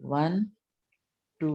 1 2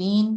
3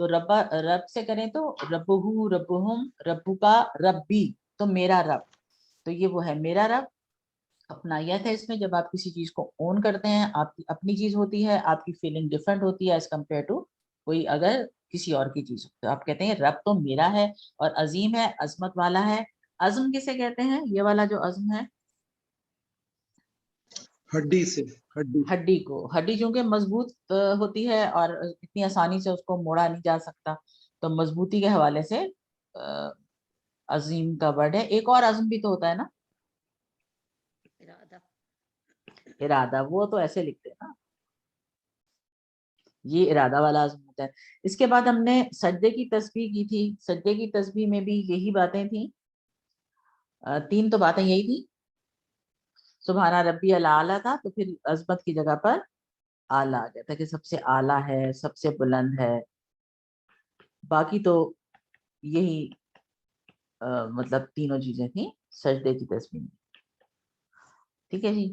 تو رب سے کریں تو ربہو ربہم ربو کا ربی، تو میرا رب، تو یہ وہ ہے میرا رب. اپنائیت ہے اس میں، جب آپ کسی چیز کو اون کرتے ہیں، آپ کی اپنی چیز ہوتی ہے، آپ کی فیلنگ ڈفرینٹ ہوتی ہے ایز کمپیئر ٹو کوئی اگر کسی اور کی چیز. تو آپ کہتے ہیں رب تو میرا ہے اور عظیم ہے، عظمت والا ہے. عزم کسے کہتے ہیں؟ یہ والا جو عزم ہے ہڈی سے، ہڈی کو. ہڈی چونکہ مضبوط ہوتی ہے اور اتنی آسانی سے اس کو موڑا نہیں جا سکتا، تو مضبوطی کے حوالے سے عظیم کا ورڈ ہے. ایک اور عزم بھی تو ہوتا ہے نا، ارادہ. وہ تو ایسے لکھتے ہیں نا، یہ ارادہ والا عزم ہوتا ہے. اس کے بعد ہم نے سجدے کی تسبیح کی تھی. سجدے کی تسبیح میں بھی یہی باتیں تھیں، 3 تو باتیں یہی تھی. سبحان ربی الاعلیٰ تھا، تو پھر عظمت کی جگہ پر اعلیٰ آ گیا تھا کہ سب سے اعلیٰ ہے، سب سے بلند ہے. باقی تو یہی مطلب تینوں چیزیں تھیں سجدے کی تسبیح میں. ٹھیک ہے جی،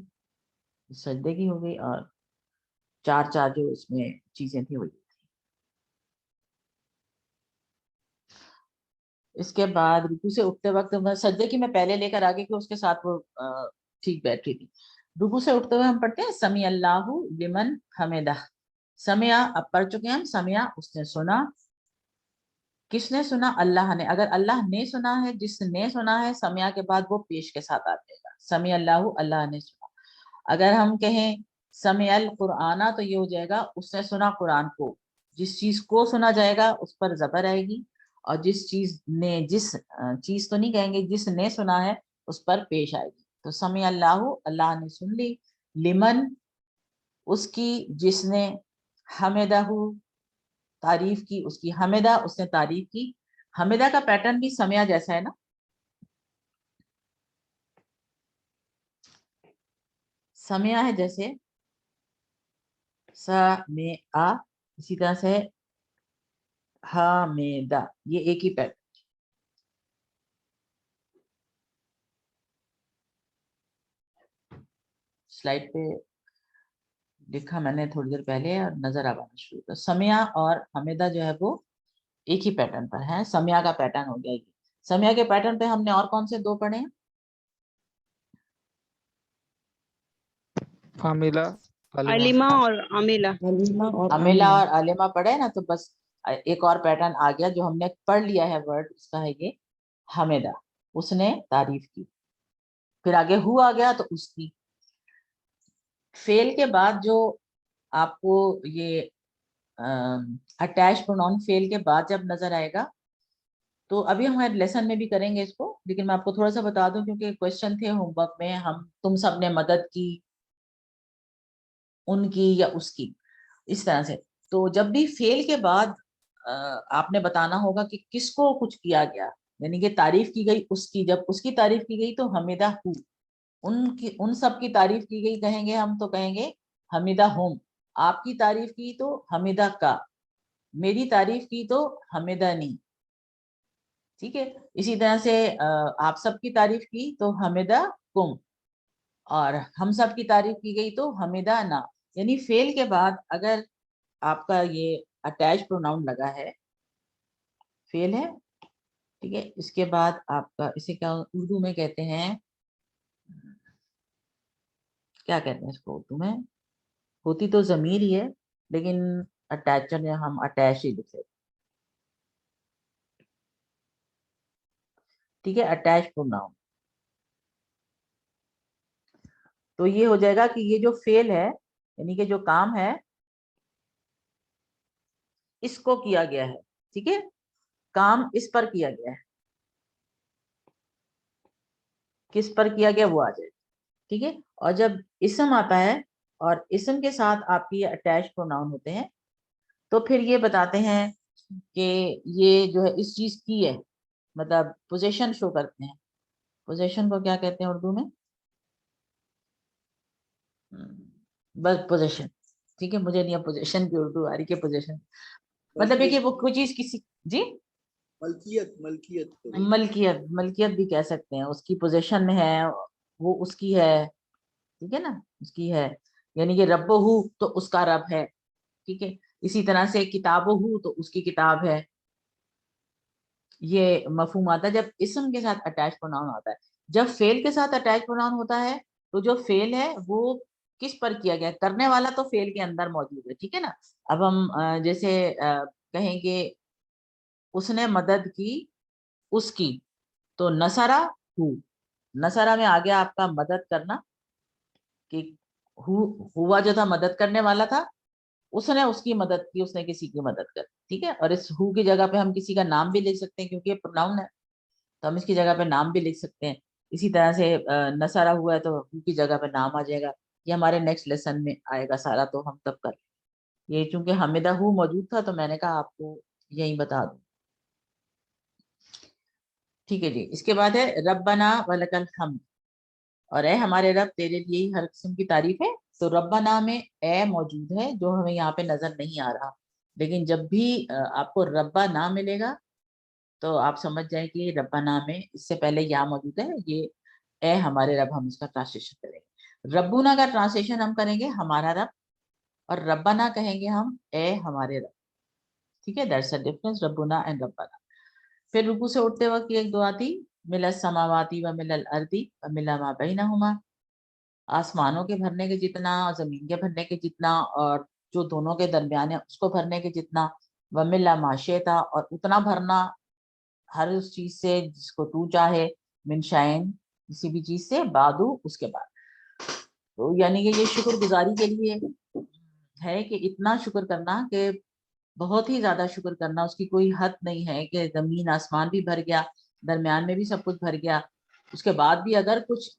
سجدے کی ہو گئی، اور 4 جو اس میں چیزیں تھیں وہی تھی. اس کے بعد رکوع سے اٹھتے وقت سجدے کی میں پہلے لے کر آگے کہ اس کے ساتھ وہ ٹھیک بیٹھ رہی تھی. رکوع سے اٹھتے ہوئے ہم پڑھتے ہیں سمیع اللہ لمن حمدہ. سمع اب پڑھ چکے ہیں ہم، سمع اس نے سنا. کس نے سنا؟ اللہ نے. اگر اللہ نے سنا ہے، جس نے سنا ہے، سمع کے بعد وہ پیش کے ساتھ آ جائے گا. سمیع اللہ، اللہ نے سنا. اگر ہم کہیں سمع القرآن تو یہ ہو جائے گا اس نے سنا قرآن کو. جس چیز کو سنا جائے گا اس پر زبر آئے گی، اور جس چیز نے، جس چیز تو نہیں کہیں گے، جس نے سنا ہے اس پر پیش آئے گی. تو سمیع اللہ، اللہ نے سن لی. لمن، اس کی جس نے، حمدہ تعریف کی اس کی، حمدہ اس نے تعریف کی. حمدہ کا پیٹرن بھی سمع جیسا ہے نا، سمع ہے جیسے سمع، اسی طرح سے حمدہ، یہ ایک ہی پیٹرن. سلائڈ پہ لکھا میں نے تھوڑی دیر پہلے اور نظر آنا شروع کیا. سمع اور حمدہ جو ہے وہ ایک ہی پیٹرن پر ہے. سمع کا پیٹرن ہو گیا یہ. سمع کے پیٹرن پہ ہم نے اور کون سے 2 پڑھے ہیں؟ عاملہ، عالمہ. علیمہ اور عاملہ. علیمہ اور عاملہ عاملہ. اور عالمہ پڑھے نا، تو بس ایک اور پیٹرن آ گیا جو ہم نے پڑھ لیا ہے ورڈ، اس کا ہے یہ حمدہ، اس نے تعریف کی. پھر آگے ہو آ گیا تو اس کی. فعل کے بعد جو آپ کو یہ اٹیچ پروناؤن فعل کے بعد جب نظر آئے گا، تو ابھی ہمارے لیسن میں بھی کریں گے اس کو، لیکن میں آپ کو تھوڑا سا بتا دوں کیونکہ کوشچن تھے ہوم ورک میں، تم سب نے مدد کی ان کی یا اس کی، اس طرح سے. تو جب بھی فعل کے بعد آپ نے بتانا ہوگا کہ کس کو کچھ کیا گیا، یعنی کہ تعریف کی گئی اس کی. جب اس کی تعریف کی گئی تو حمدہ ہو، ان سب کی تعریف کی گئی کہیں گے ہم، تو کہیں گے حمدہ ہم. آپ کی تعریف کی تو حمدہ کا، میری تعریف کی تو حمدہ نی. ٹھیک ہے. اسی طرح سے آپ سب کی تعریف کی تو حمدہ کم، اور ہم سب کی تعریف کی گئی تو حمدہ نا. یعنی فعل کے بعد اگر آپ کا یہ اٹیچ پروناؤن لگا ہے، فعل ہے، ٹھیک ہے، اس کے بعد آپ کا اسے کیا اردو میں کہتے ہیں، کیا کہتے ہیں اس کو اردو میں؟ ہوتی تو ضمیر ہی ہے لیکن اٹیچر یا ہم اٹیچ ہی لکھتے. ٹھیک ہے، اٹیچ پروناؤن. تو یہ ہو جائے گا کہ یہ جو فعل ہے، یعنی کہ جو کام ہے، اس کو کیا گیا ہے. ٹھیک ہے، کام اس پر کیا گیا ہے، کس پر کیا گیا وہ آ جائے. ٹھیک ہے. اور جب اسم آتا ہے اور اسم کے ساتھ آپ کی اٹیچ پروناؤن ہوتے ہیں، تو پھر یہ بتاتے ہیں کہ یہ جو ہے اس چیز کی ہے، مطلب پوزیشن شو کرتے ہیں. پوزیشن کو کیا کہتے ہیں اردو میں؟ بس پوزیشن. ٹھیک ہے، مجھے نہیں پوزیشن کی اردو آ رہی کہ پوزیشن مطلب ہے کہ وہ کوئی چیز کسی، جی ملکیت بھی کہہ سکتے ہیں. اس کی پوزیشن میں ہے، وہ اس کی ہے. ٹھیک ہے نا، اس کی ہے. یعنی کہ رب ہو تو اس کا رب ہے. ٹھیک ہے. اسی طرح سے کتابہ تو اس کی کتاب ہے، یہ مفہوم آتا ہے جب اسم کے ساتھ اٹیچ پروناؤن آتا ہے. جب فعل کے ساتھ اٹیچ پروناؤن ہوتا ہے تو جو فعل ہے وہ کس پر کیا گیا، کرنے والا تو فعل کے اندر موجود ہے، ٹھیک ہے نا. اب ہم جیسے کہیں گے اس نے مدد کی اس کی، تو نصرہ ہو، نصرہ میں آ گیا آپ کا مدد کرنا، کہ ہوا جو تھا مدد کرنے والا تھا، اس نے اس کی مدد کی، اس نے کسی کی مدد کر، ٹھیک ہے. اور اس ہو کی جگہ پہ ہم کسی کا نام بھی لکھ سکتے ہیں کیونکہ یہ پروناؤن ہے، تو ہم اس کی جگہ پہ نام بھی لکھ سکتے ہیں. اسی طرح سے نصرہ ہوا ہے تو ہو کی جگہ پہ نام آ جائے گا. یہ ہمارے نیکسٹ لیسن میں آئے گا سارا، تو ہم تب کر لیں. یہ چونکہ حمدہ ہو موجود تھا تو میں نے کہا آپ کو یہی بتا دوں. ٹھیک ہے جی. اس کے بعد ہے ربنا ولک الحمد، اور اے ہمارے رب تیرے لیے ہی ہر قسم کی تعریف ہے. تو ربنا میں اے موجود ہے جو ہمیں یہاں پہ نظر نہیں آ رہا، لیکن جب بھی آپ کو ربنا ملے گا تو آپ سمجھ جائیں کہ ربنا میں اس سے پہلے یا موجود ہے، یہ اے ہمارے رب، ہم اس کا ٹرانسلیشن کریں گے. ربنا کا ٹرانسلیشن ہم کریں گے ہمارا رب، اور ربنا کہیں گے ہم اے ہمارے رب. ٹھیک ہے، دیٹس اے ڈفرنس، ربنا اینڈ ربنا. پھر رکوع سے اٹھتے وقت ایک دعا تھی، مل السماواتی و مل الارض و مل ما بینہما، آسمانوں کے بھرنے کے جتنا، زمین کے بھرنے کے جتنا، اور جو دونوں کے درمیان ہے اس کو بھرنے کے جتنا، و مل ما شئت، اور اتنا بھرنا ہر اس چیز سے جس کو تو چاہے، من شائن کسی بھی چیز سے، بعدو اس کے بعد. تو یعنی کہ یہ شکر گزاری کے لیے ہے کہ اتنا شکر کرنا کہ بہت ہی زیادہ شکر کرنا، اس کی کوئی حد نہیں ہے کہ زمین آسمان بھی بھر گیا، درمیان میں بھی سب کچھ بھر گیا، اس کے بعد بھی اگر کچھ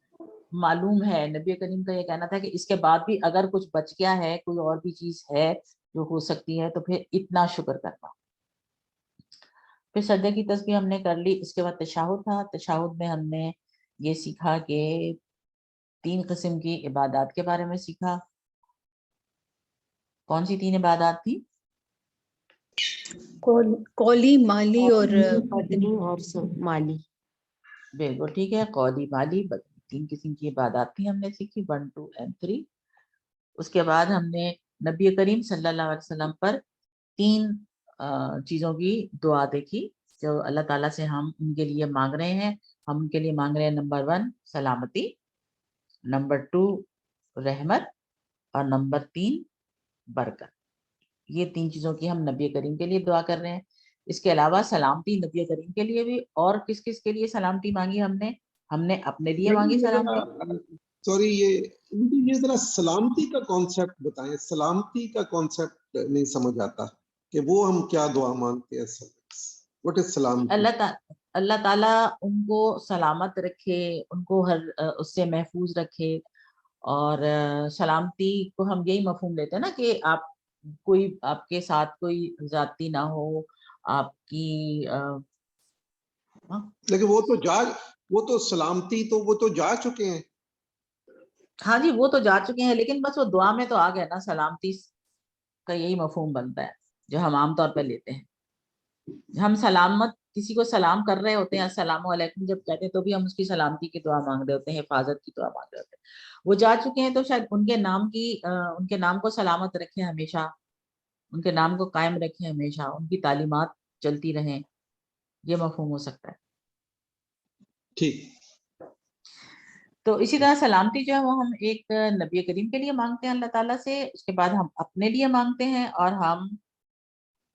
معلوم ہے، نبی کریم کا یہ کہنا تھا کہ اس کے بعد بھی اگر کچھ بچ گیا ہے، کوئی اور بھی چیز ہے جو ہو سکتی ہے، تو پھر اتنا شکر کرنا. پھر سجدے کی تسبیح ہم نے کر لی. اس کے بعد تشہد تھا. تشہد میں ہم نے یہ سیکھا کہ 3 قسم کی عبادات کے بارے میں سیکھا. کون سی 3 عبادات تھی؟ قولی، مالی اور بدنی اور مالی. بالکل ٹھیک ہے، قولی، مالی، بدنی، 3 قسم کی عبادات تھی ہم نے سیکھی، 1 2 and 3. اس کے بعد ہم نے نبی کریم صلی اللہ علیہ وسلم پر 3 چیزوں کی دعا دیکھی جو اللہ تعالیٰ سے ہم ان کے لیے مانگ رہے ہیں. ہم ان کے لیے مانگ رہے ہیں نمبر 1 سلامتی، نمبر 2 رحمت، اور نمبر 3 برکت. یہ 3 چیزوں کی ہم نبی کریم کے لیے دعا کر رہے ہیں. اس کے علاوہ سلامتی نبی کریم کے لیے بھی، اور کس کس کے لیے سلامتی مانگی ہم نے اپنے لیے مانگی سلامتی. سوری، یہ ذرا سلامتی کا کانسیپٹ بتائیں. سلامتی کا کانسیپٹ نہیں سمجھ آتا کہ وہ ہم کیا دعا مانگتے ہیں. واٹ از سلامتی؟ اللہ تعالیٰ ان کو سلامت رکھے، ان کو ہر اس سے محفوظ رکھے. اور سلامتی کو ہم یہی مفہوم لیتے ہیں نا کہ آپ کے ساتھ کوئی زیادتی نہ ہو، آپ کی لیکن وہ تو سلامتی تو وہ تو جا چکے ہیں. ہاں جی، وہ تو جا چکے ہیں، لیکن بس وہ دعا میں تو آ گیا نا. سلامتی کا یہی مفہوم بنتا ہے جو ہم عام طور پہ لیتے ہیں. ہم سلامت کسی کو سلام کر رہے ہوتے ہیں، السلام علیکم جب کہتے ہیں تو بھی ہم اس کی سلامتی کی دعا مانگ رہے ہوتے ہیں، حفاظت کی دعا مانگ رہے ہوتے ہیں. وہ جا چکے ہیں تو شاید ان کے نام کو سلامت رکھیں ہمیشہ، ان کے نام کو قائم رکھیں ہمیشہ، ان کی تعلیمات چلتی رہیں، یہ مفہوم ہو سکتا ہے. ٹھیک. تو اسی طرح سلامتی جو ہے وہ ہم ایک نبی کریم کے لیے مانگتے ہیں اللہ تعالیٰ سے. اس کے بعد ہم اپنے لیے مانگتے ہیں، اور ہم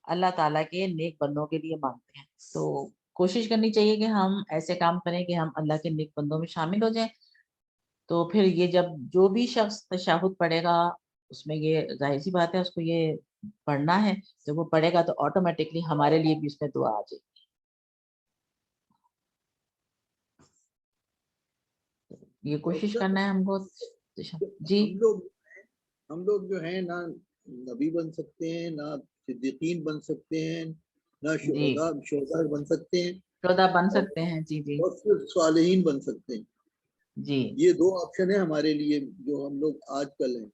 اللہ تعالیٰ کے نیک بندوں کے لیے مانگتے ہیں. تو کوشش کرنی چاہیے کہ ہم ایسے کام کریں کہ ہم اللہ کے نیک بندوں میں شامل ہو جائیں. تو پھر یہ جو بھی شخص تشہد پڑھے گا، اس میں یہ ظاہر سی بات ہے اس کو یہ پڑھنا ہے. جب وہ پڑھے گا تو آٹومیٹکلی ہمارے لیے بھی اس میں دعا آ جائے گی. یہ کوشش کرنا ہے ہم کو. جی، ہم لوگ جو ہیں نہ نبی بن سکتے ہیں، نہ صدیقین بن سکتے ہیں، نہ شہداء بن سکتے ہیں، شہداء بن سکتے ہیں. جی جی اور صرف صالحین بن سکتے ہیں. جی یہ 2 آپشن ہیں ہمارے لیے جو ہم لوگ آج کل ہیں.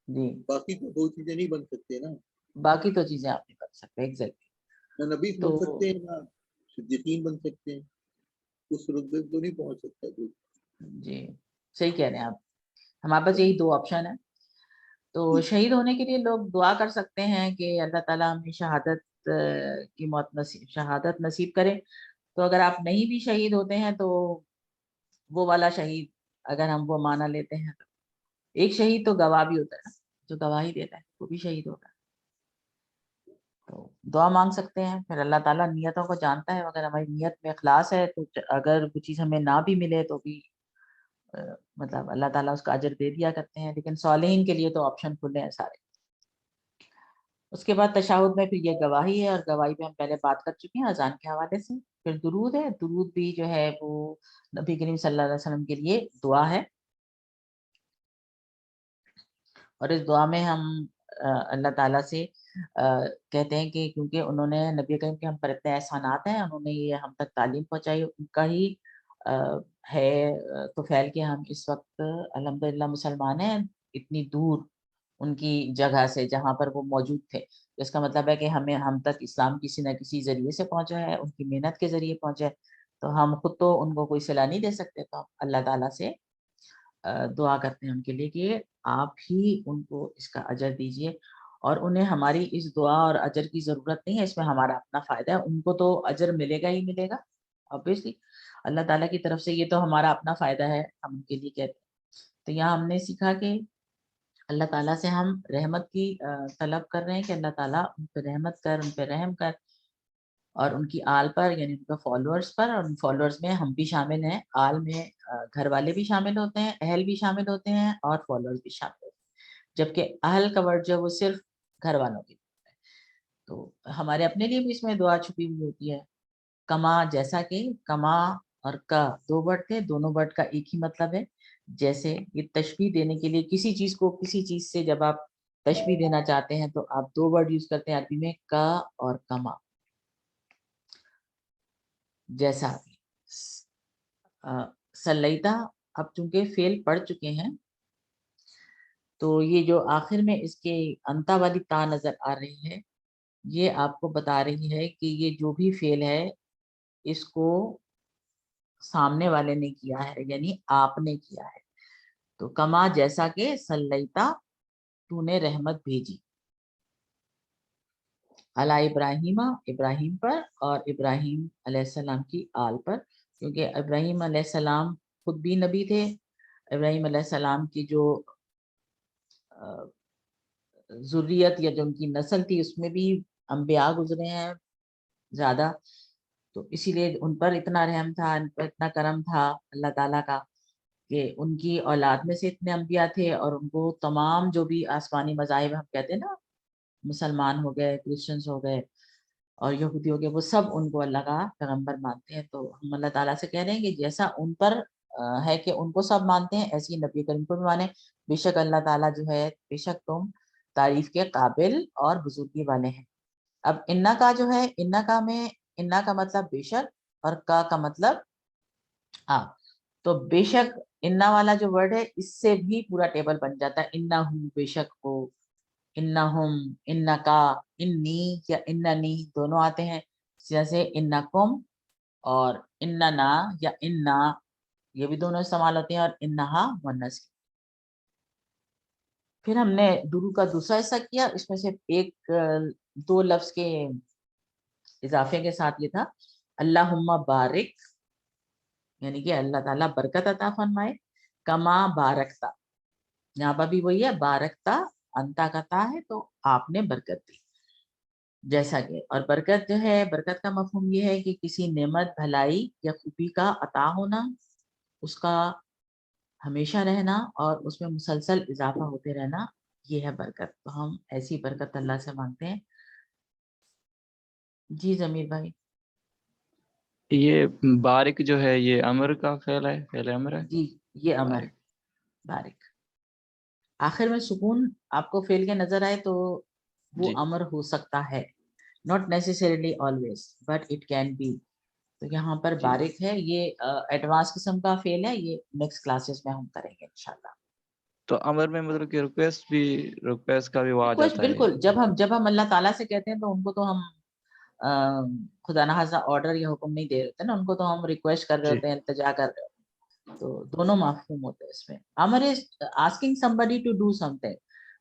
جی، باقی تو 2 چیزیں نہیں بن سکتے نا. باقی تو چیزیں آپ نہیں بن سکتے. ایگزیکٹلی. نہ نبی تو بن سکتے ہیں، نہ صدیقین بن سکتے ہیں. اس رتبے تو نہیں پہنچ سکتا کوئی. جی صحیح کہہ رہے ہیں آپ. ہمارے پاس یہی 2 آپشن ہیں. تو شہید ہونے کے لیے لوگ دعا کر سکتے ہیں کہ اللہ تعالیٰ ہمیں شہادت نصیب کرے. تو اگر آپ نہیں بھی شہید ہوتے ہیں تو وہ والا شہید اگر ہم وہ مانا لیتے ہیں تو ایک شہید تو گواہ بھی ہوتا ہے، جو گواہی دیتا ہے وہ بھی شہید ہوتا ہے. تو دعا مانگ سکتے ہیں. پھر اللہ تعالیٰ نیتوں کو جانتا ہے، اگر ہماری نیت میں اخلاص ہے تو اگر وہ چیز ہمیں نہ بھی ملے تو بھی مطلب اللہ تعالیٰ اس کا اجر دے دیا کرتے ہیں. لیکن صالحین کے لیے تو آپشن کھلے ہیں سارے. اس کے بعد تشہد میں پھر یہ گواہی ہے، اور گواہی پہ ہم پہلے بات کر چکے ہیں اذان کے حوالے سے. پھر درود ہے. درود بھی جو ہے وہ نبی کریم صلی اللہ علیہ وسلم کے لیے دعا ہے، اور اس دعا میں ہم اللہ تعالیٰ سے کہتے ہیں کہ کیونکہ انہوں نے نبی کریم کے ہم پر اتنے احسانات ہیں، انہوں نے یہ ہم تک تعلیم پہنچائی، ان کا ہی ہے تو پھیل کے ہم اس وقت الحمدللہ مسلمان ہیں اتنی دور ان کی جگہ سے جہاں پر وہ موجود تھے. اس کا مطلب ہے کہ ہم تک اسلام کسی نہ کسی ذریعے سے پہنچا ہے، ان کی محنت کے ذریعے پہنچا ہے. تو ہم خود تو ان کو کوئی صلہ نہیں دے سکتے، تو ہم اللہ تعالیٰ سے دعا کرتے ہیں ان کے لیے کہ آپ ہی ان کو اس کا اجر دیجئے. اور انہیں ہماری اس دعا اور اجر کی ضرورت نہیں ہے، اس میں ہمارا اپنا فائدہ ہے. ان کو تو اجر ملے گا ہی ملے گا obviously، اللہ تعالیٰ کی طرف سے. یہ تو ہمارا اپنا فائدہ ہے، ہم ان کے لیے کہتے ہیں. تو یہاں ہم نے سیکھا کہ اللہ تعالیٰ سے ہم رحمت کی طلب کر رہے ہیں کہ اللہ تعالیٰ ان پہ رحمت کر، ان پہ رحم کر، اور ان کی آل پر یعنی ان کے فالوورز پر. اور ان فالوورز میں ہم بھی شامل ہیں. آل میں گھر والے بھی شامل ہوتے ہیں، اہل بھی شامل ہوتے ہیں، اور فالوورز بھی شامل ہوتے ہیں. جبکہ اہل کا ورڈ جو وہ صرف گھر والوں کی ہے. تو ہمارے اپنے لیے بھی اس میں دعا چھپی ہوئی ہوتی ہے. کما جیسا کہ، کما اور کا دو ورڈ تھے، دونوں ورڈ کا ایک ہی مطلب ہے. جیسے یہ تشبیہ دینے کے لیے کسی چیز کو کسی چیز سے جب آپ تشبیہ دینا چاہتے ہیں تو آپ دو ورڈ یوز کرتے ہیں عربی میں، کا اور کما. جیسا سلیتا اب چونکہ فعل پڑھ چکے ہیں تو یہ جو آخر میں اس کے انتا والی تا نظر آ رہی ہے، یہ آپ کو بتا رہی ہے کہ یہ جو بھی فعل ہے اس کو سامنے والے نے کیا ہے، یعنی آپ نے کیا ہے. تو کما جیسا کہ سلیتا تو نے رحمت بھیجی، علی ابراہیم ابراہیم پر، اور ابراہیم علیہ السلام کی آل پر. کیونکہ ابراہیم علیہ السلام خود بھی نبی تھے. ابراہیم علیہ السلام کی جو ذریت یا جو ان کی نسل تھی اس میں بھی انبیاء گزرے ہیں زیادہ. تو اسی لیے ان پر اتنا رحم تھا، ان پر اتنا کرم تھا اللہ تعالیٰ کا کہ ان کی اولاد میں سے اتنے انبیاء تھے. اور ان کو تمام جو بھی آسمانی مذاہب ہم کہتے ہیں نا، مسلمان ہو گئے، کرسچنز ہو گئے اور یہودی ہو گئے، وہ سب ان کو اللہ کا پیغمبر مانتے ہیں. تو ہم اللہ تعالیٰ سے کہہ رہے ہیں کہ جیسا ان پر ہے کہ ان کو سب مانتے ہیں، ایسی نبی کریم کو بھی مانیں. بے شک اللہ تعالیٰ جو ہے، بے شک تم تعریف کے قابل اور بزرگی والے ہیں. اب انا کا جو ہے، انا کا میں، انا کا مطلب بے شک اور کا مطلب تو بے شک انا والا جو ورڈ ہے اس سے بھی پورا ٹیبل بن جاتا ہے. انا ہوں بے شک ہو، انہم، انکا، انی یا اننی دونوں آتے ہیں. جیسے انکم اور اننا یا انا، یہ بھی دونوں استعمال ہوتے ہیں، اور انہا مؤنث. پھر ہم نے درود کا دوسرا حصہ کیا، اس میں سے ایک دو لفظ کے اضافے کے ساتھ یہ تھا اللہم بارک، یعنی کہ اللہ تعالیٰ برکت عطا فرمائے. کما بارکتا، یہاں پر بھی وہی ہے، بارکتا انتا کا تا ہے تو آپ نے برکت دی جیسا کہ. اور برکت جو ہے، برکت کا مفہوم یہ ہے کہ کسی نعمت، بھلائی یا خوبی کا عطا ہونا، اس کا ہمیشہ رہنا اور اس میں مسلسل اضافہ ہوتے رہنا، یہ ہے برکت. تو ہم ایسی برکت اللہ سے مانگتے ہیں. جی ضمیر بھائی. یہ بارک جو ہے یہ امر کا فعل ہے، فعل امر ہے. جی یہ امر ہے، بارک. آخر میں سکون آپ کو فعل کے نظر آئے تو وہ جی امر ہو سکتا ہے، not necessarily always but it can be. تو یہاں پر جی. بارک ہے، یہ ایڈوانس قسم کا فعل ہے، یہ نیکسٹ کلاسز میں ہم کریں گے انشاءاللہ. تو امر میں مطلب کہ ریکویسٹ کا بھی وہ آ ریکویسٹ جاتا ہے. بالکل، جب ہم اللہ تعالیٰ سے کہتے ہیں تو ان کو تو ہم خدا نخواستہ آرڈر یا حکم نہیں دے رہے نا، ان کو تو ہم ریکویسٹ کر رہے جی ہوتے ہیں، التجا کر رہے ہوتے ہیں. تو دونوں مفہوم ہوتے ہیں اس میں. امر از asking somebody to do something.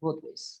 both ways.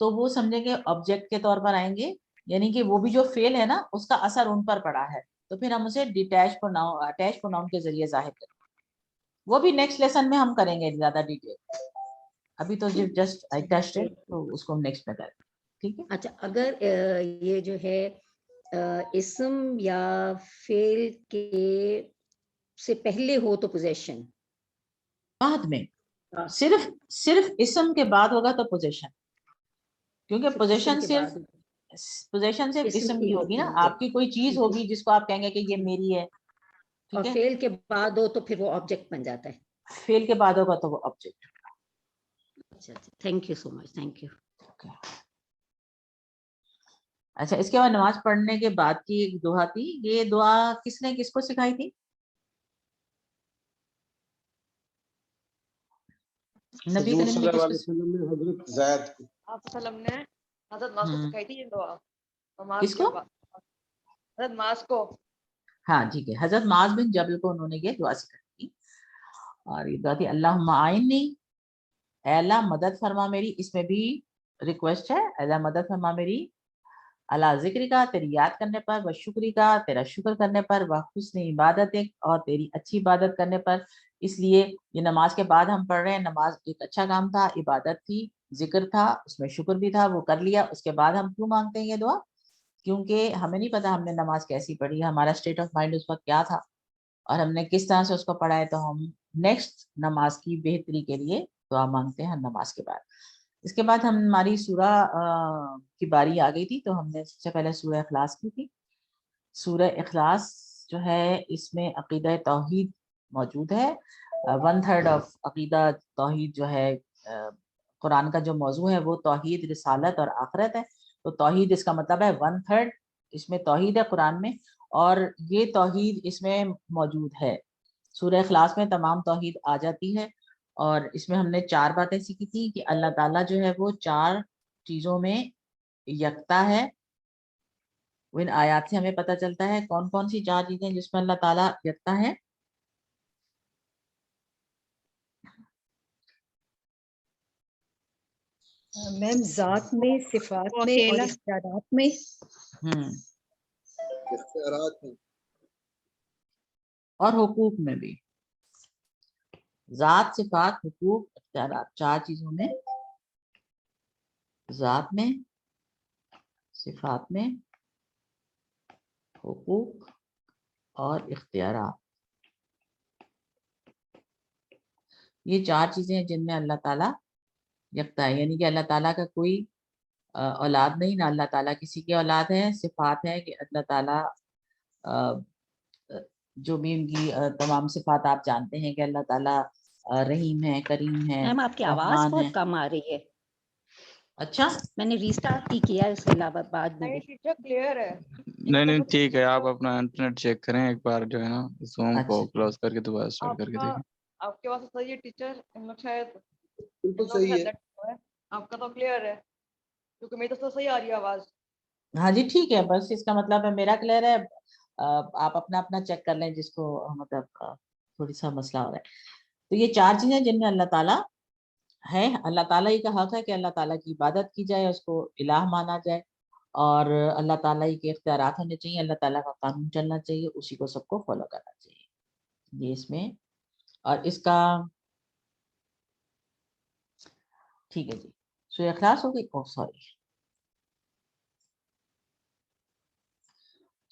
تو وہ سمجھیں گے آبجیکٹ کے طور پر آئیں گے, یعنی کہ وہ بھی جو فعل ہے نا اس کا اثر ان پر پڑا ہے, تو پھر ہم اسے اٹیچ پروناؤن کے ذریعے ظاہر کریں گے. وہ بھی نیکسٹ لیسن میں ہم کریں گے زیادہ ڈیٹیل, ابھی تو جسٹ آئی ٹچڈ اٹ, تو اس کو ہم نیکسٹ میں کریں گے. ٹھیک ہے. اچھا, اگر یہ جو ہے اسم یا فعل کے سے پہلے ہو تو پوزیشن بعد میں صرف اسم کے بعد ہوگا تو پوزیشن, کیونکہ پوزیشن صرف اسم کی ہوگی نا, آپ کی کوئی چیز ہوگی جس کو آپ کہیں گے کہ یہ میری ہے, اور فعل کے بعد ہو تو پھر وہ آبجیکٹ بن جاتا ہے. فعل کے بعد ہوگا تو وہ آبجیکٹ. اچھا, thank you so much, thank you. اچھا, اس کے بعد نماز پڑھنے کے بعد کی ایک دعا تھی, یہ دعا کس نے کس کو سکھائی تھی؟ نبی حضور کریم صلی نے اللہ کس علیہ کو وسلم نے حضرت زید کو. آپ وسلم نے حضرت معاذ کو سکھائی تھی یہ دعا. کس کو؟ حضرت معاذ کو. ہاں ٹھیک ہے, حضرت معاذ بن جبل کو انہوں نے یہ دعا سکھائی تھی, اور یہ دعا تھی اللہم اعنی, اے اللہ مدد فرما میری. اس میں بھی ریکویسٹ ہے, اے اللہ مدد فرما میری, اللہ ذکر کا, تیری یاد کرنے پر, و شکری کا, تیرا شکر کرنے پر, و حسن عبادت, اور تیری اچھی عبادت کرنے پر. اس لیے یہ نماز کے بعد ہم پڑھ رہے ہیں, نماز ایک اچھا کام تھا, عبادت تھی, ذکر تھا, اس میں شکر بھی تھا, وہ کر لیا. اس کے بعد ہم کیوں مانگتے ہیں یہ دعا؟ کیونکہ ہمیں نہیں پتا ہم نے نماز کیسی پڑھی, ہمارا اسٹیٹ آف مائنڈ اس وقت کیا تھا, اور ہم نے کس طرح سے اس کو پڑھا ہے, تو ہم نیکسٹ نماز کی بہتری کے لیے دعا مانگتے ہیں نماز کے بعد. اس کے بعد ہماری سورہ کی باری آ گئی تھی, تو ہم نے سب سے پہلے سورہ اخلاص کی تھی. سورہ اخلاص جو ہے اس میں عقیدہ توحید موجود ہے. 1/3 آف عقیدہ توحید جو ہے قرآن کا جو موضوع ہے وہ توحید, رسالت اور آخرت ہے. تو توحید اس کا مطلب ہے 1/3 اس میں توحید ہے قرآن میں, اور یہ توحید اس میں موجود ہے. سورہ اخلاص میں تمام توحید آ جاتی ہے, اور اس میں ہم نے 4 باتیں سیکھی تھی کہ اللہ تعالیٰ جو ہے وہ 4 چیزوں میں یکتا ہے. ان آیات سے ہمیں پتہ چلتا ہے کون کون سی 4 چیزیں جس میں اللہ تعالیٰ یکتا ہے. میم ذات میں, صفات وہ میں اور اکیلا. اختیارات میں. اختیارات ہیں اور حقوق میں بھی. ذات, صفات, حقوق, اختیارات, 4 چیزوں میں, ذات میں, صفات میں, حقوق اور اختیارات. یہ 4 چیزیں ہیں جن میں اللہ تعالیٰ یکتا ہے, یعنی کہ اللہ تعالیٰ کا کوئی اولاد نہیں, نہ اللہ تعالیٰ کسی کی اولاد ہے. صفات ہے کہ اللہ تعالیٰ جو بھی ان کی تمام صفات آپ جانتے ہیں کہ اللہ تعالیٰ رحیم ہے, کریم ہے, میم آپ کی آواز رحمان ہے. بہت کم آ رہی ہے. اچھا, میں نے ریسٹارٹ ہی کیا, اس کے علاوہ بعد میں بھی. ٹیچر کلیئر ہے. نہیں ٹھیک ہے, آپ اپنا انٹرنیٹ چیک کریں ایک بار, جو ہے نا زوم کو اچھا, کلوز کر کے دوبارہ اسٹارٹ کر کے دیکھیں. آپ کے پاس صحیح ہے ٹیچر, ان لوگ شاید بالکل صحیح ہے. آپ کا تو کلیئر ہے, کیونکہ میری تو صحیح آ رہی ہے آواز. ہاں جی ٹھیک ہے, بس اس کا مطلب ہے میرا کلیئر ہے, آپ اپنا اپنا چیک کر لیں جس کو مطلب تھوڑی سا مسئلہ ہو رہا ہے. تو یہ 4 چیزیں جن میں اللہ تعالیٰ ہے. اللہ تعالیٰ ہی کا حق ہے کہ اللہ تعالیٰ کی عبادت کی جائے, اس کو الہ مانا جائے, اور اللہ تعالیٰ ہی کے اختیارات ہونے چاہیے, اللہ تعالیٰ کا قانون چلنا چاہیے, اسی کو سب کو فالو کرنا چاہیے. یہ اس میں, اور اس کا ٹھیک ہے جی. سورہ اخلاص ہو گئی, سوری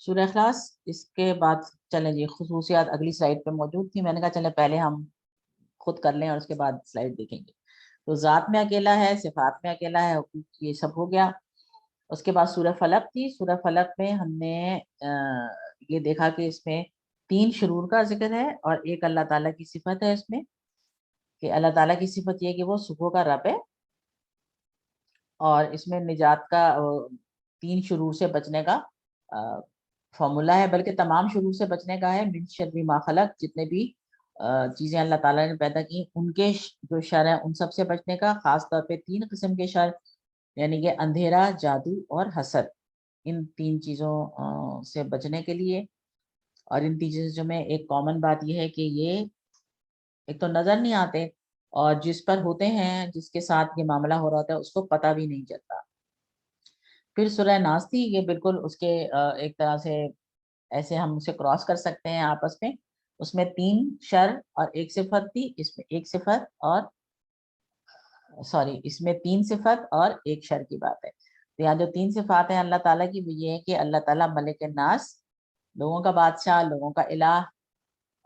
سورہ اخلاص. اس کے بعد چلیں جی, خصوصیات اگلی سلائڈ پہ موجود تھی, میں نے کہا چلیں پہلے ہم خود کر لیں اور اس کے بعد سلائڈ دیکھیں گے. تو ذات میں اکیلا ہے, صفات میں اکیلا ہے, حقوق, یہ سب ہو گیا. اس کے بعد سورہ فلق تھی. سورہ فلق میں ہم نے یہ دیکھا کہ اس میں 3 شرور کا ذکر ہے, اور ایک اللہ تعالیٰ کی صفت ہے اس میں, کہ اللہ تعالیٰ کی صفت یہ کہ وہ صبح کا رب ہے, اور اس میں نجات کا 3 شرور سے بچنے کا فارمولا ہے, بلکہ تمام شرور سے بچنے کا ہے. من شر ما خلق, جتنے بھی چیزیں اللہ تعالیٰ نے پیدا کی ان کے جو شر ہیں ان سب سے بچنے کا, خاص طور پہ 3 قسم کے شر, یعنی کہ اندھیرا, جادو اور حسد. ان 3 چیزوں سے بچنے کے لیے. اور ان 3 چیزوں میں ایک کامن بات یہ ہے کہ یہ ایک تو نظر نہیں آتے, اور جس پر ہوتے ہیں، جس کے ساتھ یہ معاملہ ہو رہا ہوتا ہے، اس کو پتہ بھی نہیں چلتا۔ پھر سورہ ناس تھی، یہ بالکل اس کے ایک طرح سے ایسے ہم اسے کراس کر سکتے ہیں آپس میں، اس میں 3 شر اور 1 صفت تھی، اس میں 1 صفت اور اس میں 3 صفت اور 1 شر کی بات ہے۔ تو یہاں جو 3 صفات ہیں اللہ تعالیٰ کی، وہ یہ ہے کہ اللہ تعالیٰ ملک الناس، لوگوں کا بادشاہ، لوگوں کا الہ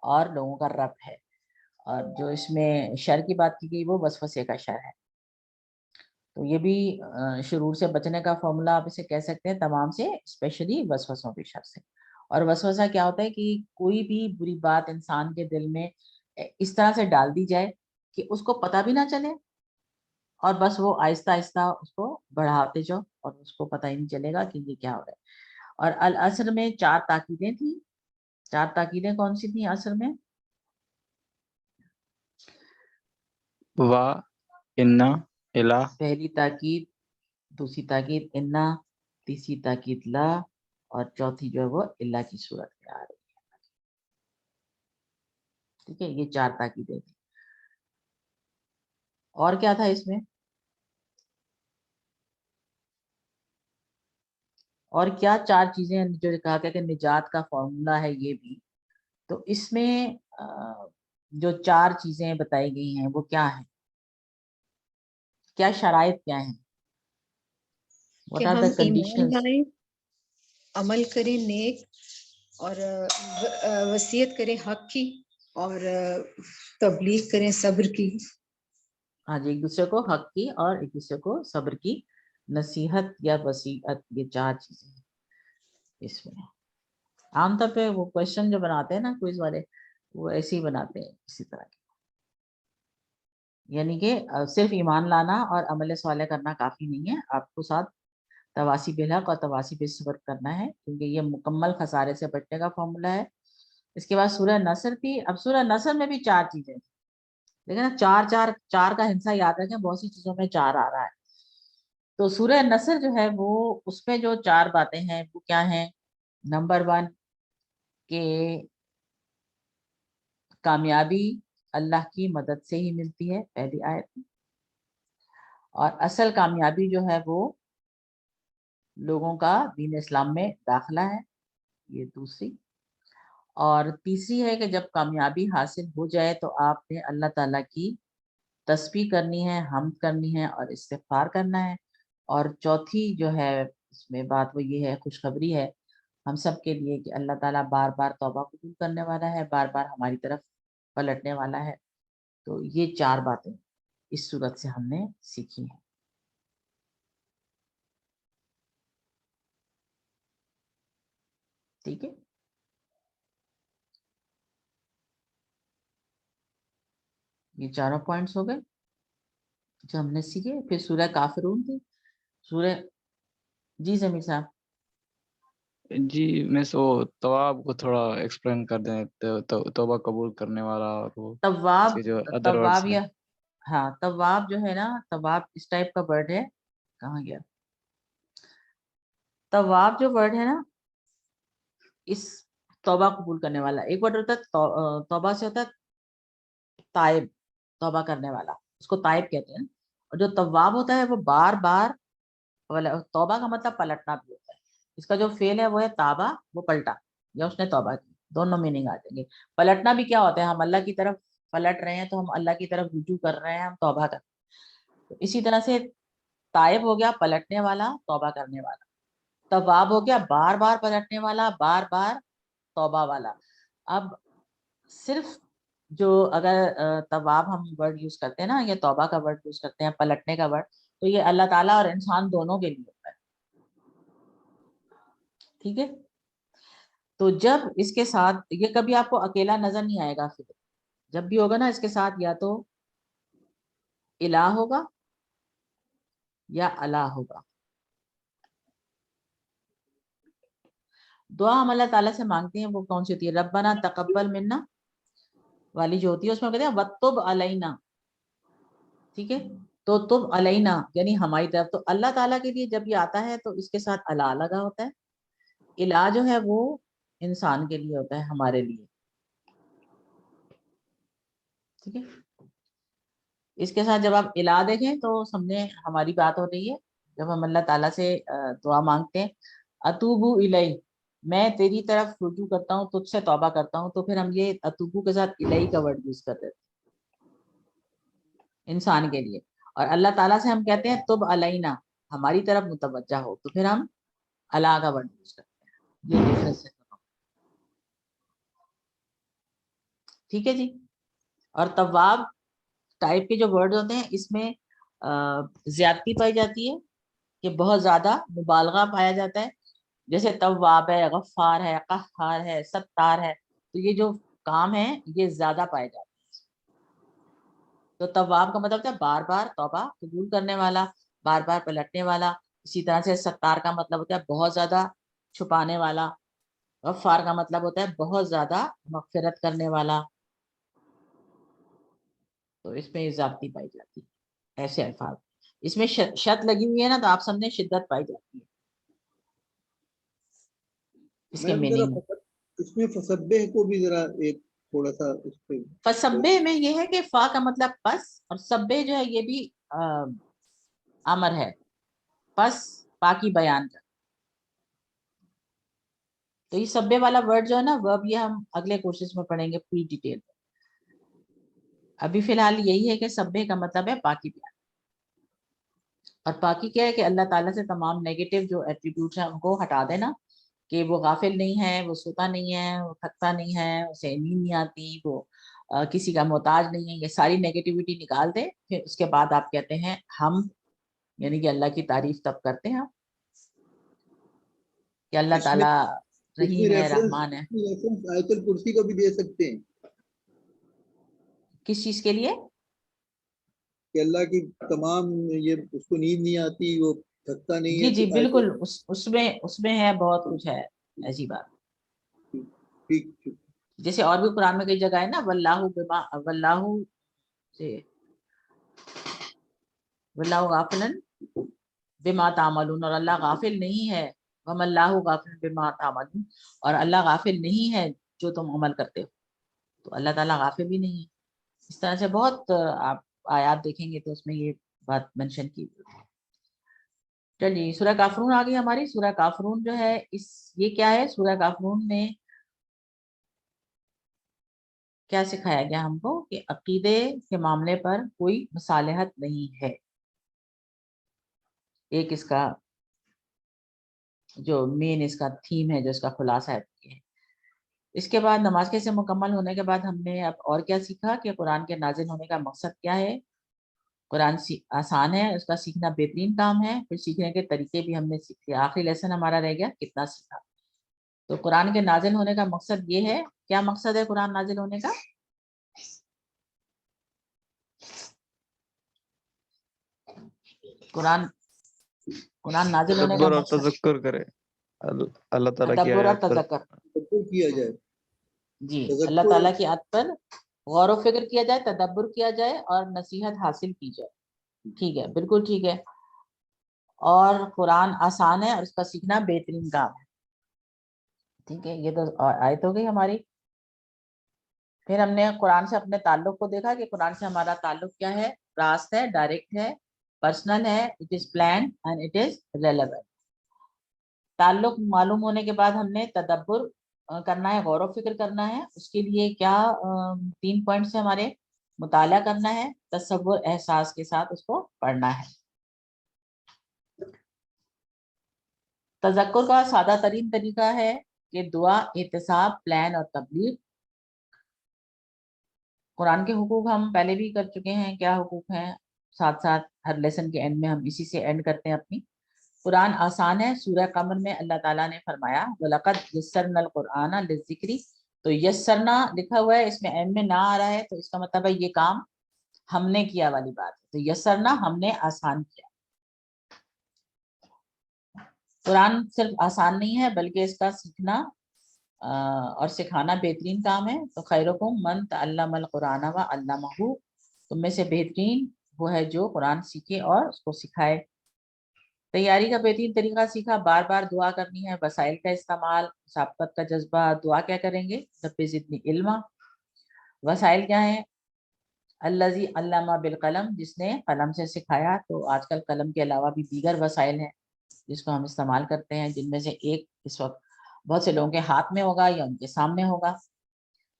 اور لوگوں کا رب ہے۔ اور جو اس میں شر کی بات کی گئی وہ وسوسے کا شر ہے۔ تو یہ بھی شرور سے بچنے کا فارمولا آپ اسے کہہ سکتے ہیں، تمام سے، اسپیشلی وسوسوں کے شر سے۔ اور وسوسہ کیا ہوتا ہے کہ کوئی بھی بری بات انسان کے دل میں اس طرح سے ڈال دی جائے کہ اس کو پتہ بھی نہ چلے، اور بس وہ آہستہ آہستہ اس کو بڑھاتے جاؤ اور اس کو پتہ ہی نہیں چلے گا کہ یہ کیا ہو رہا ہے۔ اور العصر میں 4 تاکیدیں تھیں۔ 4 تاکیدیں کون سی تھیں عصر میں؟ وا، انا، الہ، پہلی تاکید، دوسری تاکید انا، تیسری تاکید لا، اور چوتھی جو ہے وہ اللہ کی صورت میں آ رہی ہے۔ ٹھیک ہے، یہ 4 تاکیدیں تھیں۔ اور کیا تھا اس میں؟ اور کیا 4 چیزیں جو کہا کہ نجات کا فارمولا ہے یہ بھی، تو اس میں جو 4 چیزیں بتائی گئی ہیں وہ کیا ہیں؟ کیا شرائط کیا ہیں؟ کہ What are ہم the ایمان conditions؟ لائیں، عمل کریں نیک، اور وصیت کریں حق کی، اور تبلیغ کریں صبر کی۔ ہاں جی، ایک دوسرے کو حق کی اور ایک دوسرے کو صبر کی نصیحت یا وصیت، یہ 4 چیزیں ہیں اس میں۔ عام طور پہ وہ کوشچن جو بناتے ہیں نا کوئز والے، وہ ایسے ہی بناتے ہیں اسی طرح کے، یعنی کہ صرف ایمان لانا اور عمل صالح کرنا کافی نہیں ہے، آپ کو ساتھ تواسی بالحق اور تواسی بالصبر کرنا ہے، کیونکہ یہ مکمل خسارے سے بچنے کا فارمولا ہے۔ اس کے بعد سورہ نصر تھی۔ اب سورہ نصر میں بھی 4 چیزیں تھیں، لیکن نا 4 کا ہنسا یاد رکھیں، بہت سی چیزوں میں 4 آ رہا ہے۔ تو سورہ نصر جو ہے وہ، اس میں جو 4 باتیں ہیں وہ کیا ہیں؟ نمبر 1 کہ کامیابی اللہ کی مدد سے ہی ملتی ہے، پہلی آیت میں، اور اصل کامیابی جو ہے وہ لوگوں کا دین اسلام میں داخلہ ہے، یہ دوسری۔ اور تیسری ہے کہ جب کامیابی حاصل ہو جائے تو آپ نے اللہ تعالیٰ کی تسبیح کرنی ہے، حمد کرنی ہے اور استغفار کرنا ہے۔ اور چوتھی جو ہے اس میں بات وہ یہ ہے، خوشخبری ہے ہم سب کے لیے کہ اللہ تعالیٰ بار بار توبہ قبول کرنے والا ہے، بار بار ہماری طرف پلٹنے والا ہے۔ تو یہ 4 باتیں اس صورت سے ہم نے سیکھی ہیں۔ ٹھیک ہے، یہ 4 پوائنٹس ہو گئے جو ہم نے سیکھے۔ پھر سورہ کافرون تھی، سورہ، جی ضمیر صاحب۔ جی میں سو تواب کو تھوڑا ایکسپلین کر دیں، توبہ قبول کرنے والا، اور وہ اس کے جو ادر ورڈز ہیں۔ یا ہاں، تواب جو ہے نا، تواب اس ٹائپ کا ورڈ ہے، کہاں گیا تواب جو ورڈ ہے نا، اس توبہ قبول کرنے والا، ایک ورڈ ہوتا ہے توبہ سے ہوتا ہے تائب، توبہ کرنے والا، اس کو تائب کہتے ہیں۔ اور جو تواب ہوتا ہے وہ بار بار، توبہ کا مطلب پلٹنا بھی ہوتا ہے، اس کا جو فعل ہے وہ ہے تابہ، وہ پلٹا یا اس نے توبہ کی، دونوں میننگ آ جائیں گے۔ پلٹنا بھی کیا ہوتا ہے؟ ہم اللہ کی طرف پلٹ رہے ہیں تو ہم اللہ کی طرف رجوع کر رہے ہیں، ہم توبہ کر رہے ہیں۔ تو اسی طرح سے تائب ہو گیا پلٹنے والا، توبہ کرنے والا۔ تواب ہو گیا بار بار پلٹنے والا، بار بار توبہ والا۔ اب صرف جو اگر تواب ہم ورڈ یوز کرتے ہیں نا، یا توبہ کا ورڈ یوز کرتے ہیں، پلٹنے کا ورڈ، تو یہ اللہ تعالیٰ اور انسان دونوں کے لیے ہوتا ہے۔ ٹھیک ہے، تو جب اس کے ساتھ یہ کبھی آپ کو اکیلا نظر نہیں آئے گا، پھر جب بھی ہوگا نا اس کے ساتھ یا تو الہ ہوگا یا اللہ ہوگا۔ دعا ہم اللہ تعالیٰ سے مانگتے ہیں وہ کون سی ہوتی ہے؟ ربنا تقبل منا والی جو ہوتی ہے، اس میں کہتے ہیں وَتُبْ عَلَيْنَا، ٹھیک ہے، تو تب علینا یعنی ہماری طرف۔ تو اللہ تعالیٰ کے لیے جب یہ آتا ہے تو اس کے ساتھ اللہ لگا ہوتا ہے، الہ جو ہے وہ انسان کے لیے ہوتا ہے، ہمارے لیے، ٹھیک ہے۔ اس کے ساتھ جب آپ الا دیکھیں تو سمجھیں ہماری بات ہو رہی ہے. جب ہم اللہ تعالیٰ سے دعا مانگتے ہیں اتوبو الی، میں تیری طرف رجوع کرتا ہوں، تجھ سے توبہ کرتا ہوں، تو پھر ہم یہ اتوبو کے ساتھ الی کا ورڈ یوز کرتے ہیں انسان کے لیے. اور اللہ تعالیٰ سے ہم کہتے ہیں تب علینا، ہماری طرف متوجہ ہو، تو پھر ہم اللہ کا ورڈ یوز کرتے ہیں. یہ ڈفرنس ہے. ٹھیک ہے جی. اور تواب ٹائپ کے جو ورڈ ہوتے ہیں اس میں زیادتی پائی جاتی ہے کہ بہت زیادہ مبالغہ پایا جاتا ہے. جیسے تواب ہے، غفار ہے، قہار ہے، ستار ہے، تو یہ جو کام ہے یہ زیادہ پائے جاتے ہیں. تو تواب کا مطلب ہے بار بار توبہ قبول کرنے والا، بار بار پلٹنے والا. اسی طرح سے ستار کا مطلب ہوتا ہے بہت زیادہ چھپانے والا. غفار کا مطلب ہوتا ہے بہت زیادہ مغفرت کرنے والا. تو اس میں ضابطی پائی جاتی ہے ایسے الفاظ. اس میں شت لگی ہوئی ہے نا، تو آپ سمجھیں شدت پائی جاتی ہے اس کے میننگ میں. اس میں فسبح کو بھی ذرا ایک تھوڑا سا اس پہ. فسبح میں یہ ہے کہ فا کا مطلب پس، اور سبح جو ہے یہ بھی امر ہے، پس پاکی بیان کا. تو یہ سبح والا ورڈ جو ہے نا ورب، یہ ہم اگلے کورسز میں پڑھیں گے پوری ڈیٹیل میں. ابھی فی الحال یہی ہے کہ سبح کا مطلب ہے پاکی بیان. اور پاکی کیا ہے کہ اللہ تعالیٰ سے تمام نیگیٹو جو ایٹریبیوٹس ہیں ان کو ہٹا دینا، کہ وہ غافل نہیں ہے، وہ سوتا نہیں ہے، وہ تھکتا نہیں ہے، اسے نیند نہیں آتی، وہ کسی کا محتاج نہیں ہے. یہ ساری نیگیٹیوٹی نکال دے. پھر اس کے بعد آپ کہتے ہیں ہم، یعنی کہ اللہ کی تعریف تب کرتے ہیں کہ اللہ تعالیٰ رحیم ہے، رحمان ہے. آیت الکرسی کا بھی دے سکتے ہیں. کس چیز کے لیے؟ کہ اللہ کی تمام، یہ اس کو نیند نہیں آتی، وہ تھکتا نہیں ہے. جی جی بالکل، اس میں ہے، بہت کچھ ہے ایسی بات. ٹھیک. جیسے اور بھی قرآن میں کئی جگہ ہے نا، واللہ غافل بما تعملون، اور اللہ غافل نہیں ہے، وما اللہ غافل بما تعملون، اور اللہ غافل نہیں ہے جو تم عمل کرتے ہو. تو اللہ تعالیٰ غافل بھی نہیں ہے. اس طرح سے بہت آپ آیات دیکھیں گے تو اس میں یہ بات منشن کی. چلیے سورہ کافرون آ گئی ہماری. سورہ کافرون جو ہے یہ کیا ہے؟ سورہ کافرون میں کیا سکھایا گیا ہم کو کہ عقیدے کے معاملے پر کوئی مصالحت نہیں ہے. ایک اس کا جو مین اس کا تھیم ہے، جو اس کا خلاصہ ہے. اس کے بعد نماز کے سے مکمل ہونے کے بعد ہم نے اب اور کیا سیکھا کہ قرآن کے نازل ہونے کا مقصد کیا ہے. قرآن آسان ہے، اس کا سیکھنا بہترین کام ہے. پھر سیکھنے کے طریقے بھی ہم نے سیکھے. آخری لیسن ہمارا رہ گیا کتنا سیکھا. تو قرآن کے نازل ہونے کا مقصد یہ ہے. کیا مقصد ہے قرآن نازل ہونے کا؟ قرآن نازل ہونے کا مقصد تذکر کرے اللہ تعالیٰ کی تدبر اور آیات پر تذکر کیا جائے. جی، اللہ تعالیٰ کی آیات پر غور و فکر کیا جائے، تدبر کیا جائے اور نصیحت حاصل کی جائے. ٹھیک ہے، بالکل ٹھیک ہے. اور قرآن آسان ہے اور اس کا سیکھنا بہترین کام ہے. ٹھیک ہے، یہ تو آیت ہو گئی ہماری. پھر ہم نے قرآن سے اپنے تعلق کو دیکھا کہ قرآن سے ہمارا تعلق کیا ہے. راست ہے، ڈائریکٹ ہے، پرسنل ہے، it is planned and it is relevant. تعلق معلوم ہونے کے بعد ہم نے تدبر کرنا ہے، غور و فکر کرنا ہے. اس کے لیے کیا 3 پوائنٹس ہیں ہمارے. مطالعہ کرنا ہے، تصور احساس کے ساتھ اس کو پڑھنا ہے. تذکر کا سادہ ترین طریقہ ہے کہ دعا، احتساب، پلان اور تبلیغ. قرآن کے حقوق ہم پہلے بھی کر چکے ہیں. کیا حقوق ہیں؟ ساتھ ساتھ ہر لیسن کے اینڈ میں ہم اسی سے اینڈ کرتے ہیں اپنی. قرآن آسان ہے. سورہ قمر میں اللہ تعالیٰ نے فرمایا وَلَقَدْ يَسَّرْنَا الْقُرْآنَ لِلذِّكْرِ. تو یسرنا لکھا ہوا ہے، اس میں اینڈ میں نہ آ رہا ہے، تو اس کا مطلب ہے یہ کام ہم نے کیا والی بات ہے. تو یسرنا ہم نے آسان کیا. قرآن صرف آسان نہیں ہے بلکہ اس کا سیکھنا اور سکھانا بہترین کام ہے. تو خیرکم من تعلم القرآن وعلمہ. تم میں سے بہترین وہ ہے جو قرآن سیکھے اور اس کو سکھائے. تیاری کا بہترین طریقہ سیکھا. بار بار دعا کرنی ہے، وسائل کا استعمال، مسابقت کا جذبہ. دعا کیا کریں گے؟ رب زدنی علما. وسائل کیا ہیں؟ الذی علم بالقلم، جس نے قلم سے سکھایا. تو آج کل قلم کے علاوہ بھی دیگر وسائل ہیں جس کو ہم استعمال کرتے ہیں، جن میں سے ایک اس وقت بہت سے لوگوں کے ہاتھ میں ہوگا یا ان کے سامنے ہوگا.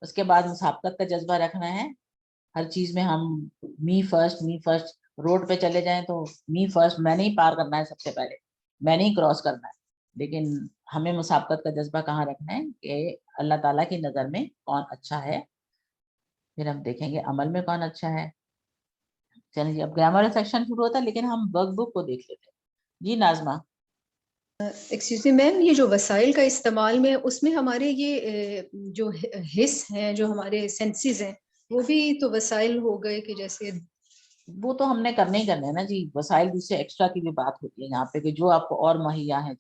اس کے بعد مسابقت کا جذبہ رکھنا ہے. ہر چیز میں ہم می فرسٹ، روڈ پہ چلے جائیں تو می فرسٹ، میں نے ہی پار کرنا ہے سب سے پہلے، میں نے ہی کراس کرنا ہے. لیکن ہمیں مسابقت کا جذبہ کہاں رکھنا ہے کہ اللہ تعالیٰ کی نظر میں کون اچھا ہے، پھر ہم دیکھیں گے عمل میں کون اچھا ہے. چلیے جی، اب گرامر سیکشن شروع ہوتا ہے، لیکن ہم ورک بک کو دیکھ لیتے ہیں. جی ناظمہ. ایکسکیوز می میم، یہ جو وسائل کا استعمال میں اس میں ہمارے یہ جو حس ہیں، جو ہمارے سینسز ہیں، وہ بھی تو وسائل ہو گئے کہ جیسے وہ تو ہم نے کرنے ہی کرنے ہیں نا جی. وسائل جس سے ایکسٹرا کی بھی بات ہوتی ہے یہاں پہ کہ جو آپ کو اور مہیا ہے.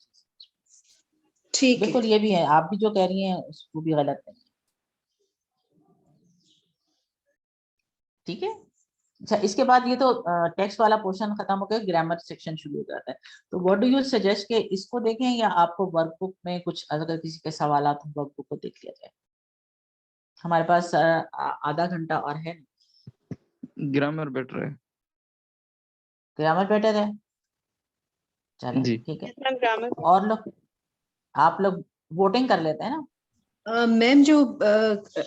ٹھیک ہے. بالکل یہ بھی ہے، آپ بھی جو کہہ رہی ہیں اس کو بھی غلط نہیں ہے. ٹھیک ہے. اچھا، اس کے بعد یہ تو ٹیکسٹ والا پورشن ختم ہو گیا، گرامر سیکشن شروع ہو جاتا ہے. تو واٹ ڈو یو سجیسٹ کہ اس کو دیکھیں یا آپ کو ورک بک میں کچھ اگر کسی کے سوالات ہوں ورک بک کو دیکھ لیا جائے؟ ہمارے پاس آدھا گھنٹہ اور ہے. گرامر بیٹر ہے. گرامر بیٹر ہے. چلیں جی ٹھیک ہے. گرامر اور لوگ، آپ لوگ ووٹنگ کر لیتے ہیں نا؟ میم جو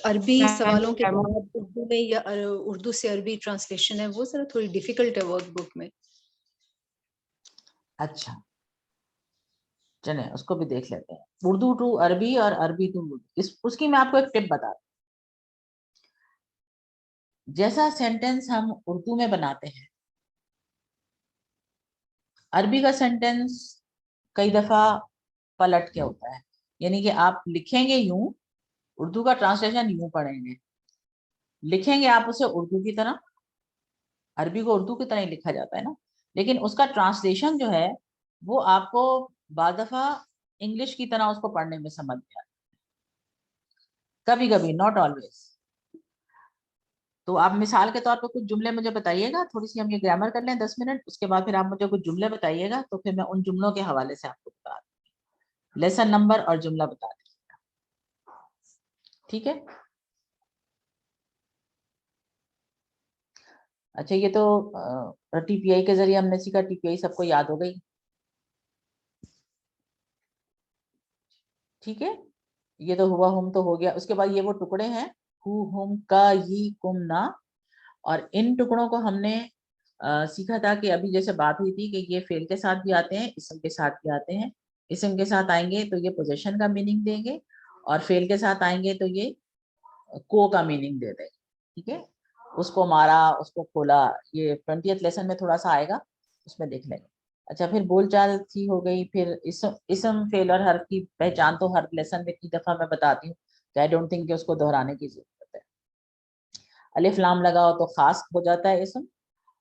عربی سوالوں کے بعد اردو میں یا اردو سے عربی ٹرانسلیشن ہے، وہ ذرا تھوڑی ڈیفیکلٹ ہے ورک بک میں. اچھا چلیں اس کو بھی دیکھ لیتے ہیں. اردو ٹو عربی اور عربی ٹو اردو، اس کی میں آپ کو ایک ٹپ بتا دوں. جیسا سینٹینس ہم اردو میں بناتے ہیں، عربی کا سینٹینس کئی دفعہ پلٹ کے ہوتا ہے. یعنی کہ آپ لکھیں گے یوں، اردو کا ٹرانسلیشن یوں پڑھیں گے، لکھیں گے آپ اسے اردو کی طرح، عربی کو اردو کی طرح ہی لکھا جاتا ہے نا، لیکن اس کا ٹرانسلیشن جو ہے وہ آپ کو بعض دفعہ انگلش کی طرح اس کو پڑھنے میں سمجھ میں آتا ہے، کبھی کبھی، ناٹ آلویز. تو آپ مثال کے طور پہ کچھ جملے مجھے بتائیے گا، تھوڑی سی ہم یہ گرامر کر لیں 10 منٹ، اس کے بعد پھر آپ مجھے کچھ جملے بتائیے گا، تو پھر میں ان جملوں کے حوالے سے آپ کو بتا دوں گی، لیسن نمبر اور جملہ بتا دیجیے گا. ٹھیک ہے. اچھا یہ تو ٹی پی آئی کے ذریعے ہم نے سیکھا. ٹی پی آئی سب کو یاد ہو گئی. ٹھیک ہے، یہ تو ہوا ہم تو ہو گیا. اس کے بعد یہ وہ ٹکڑے ہیں ہو، ہم، کا، یہ، کم، نا، اور ان ٹکڑوں کو ہم نے سیکھا تھا کہ ابھی جیسے بات ہوئی تھی کہ یہ فعل کے ساتھ بھی آتے ہیں، اسم کے ساتھ بھی آتے ہیں. اسم کے ساتھ آئیں گے تو یہ پوزیشن کا میننگ دیں گے، اور فعل کے ساتھ آئیں گے تو یہ کو کا میننگ دے دیں گے. ٹھیک ہے. اس کو مارا، اس کو کھولا، یہ 20th لیسن میں تھوڑا سا آئے گا، اس میں دیکھ لیں گے. اچھا پھر بول چال کی ہو گئی. پھر اسم، فعل اور حرف کی پہچان تو ہر لیسن میں اتنی دفعہ میں بتاتی ہوں کہ آئی ڈونٹ تھنک کہ اس کو دہرانے کی ضرورت ہے. الف لام لگا ہو تو خاص ہو جاتا ہے اسم،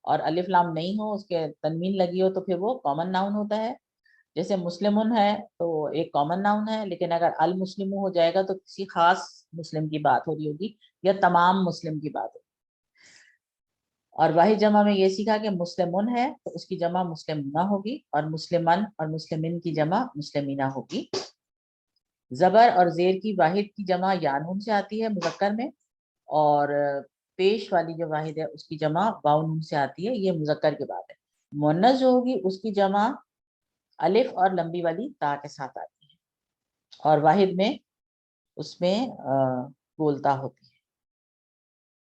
اور الف لام نہیں ہو، اس کے تنوین لگی ہو تو پھر وہ کامن ناؤن ہوتا ہے. جیسے مسلمن ہے تو ایک کامن ناؤن ہے، لیکن اگر المسلم ہو جائے گا تو کسی خاص مسلم کی بات ہو رہی ہوگی یا تمام مسلم کی بات ہوگی. اور واحد جمع میں یہ سیکھا کہ مسلمن ہے تو اس کی جمع مسلمہ ہوگی، اور مسلمن اور مسلمین کی جمع مسلمینہ ہوگی. زبر اور زیر کی واحد کی جمع یا نون سے آتی ہے مذکر میں، اور پیش والی جو واحد ہے اس کی جمع واو نون سے آتی ہے، یہ مذکر کی بات ہے. مؤنث جو ہوگی اس کی جمع الف اور لمبی والی تا کے ساتھ آتی ہے، اور واحد میں اس میں بولتا ہوتی ہے.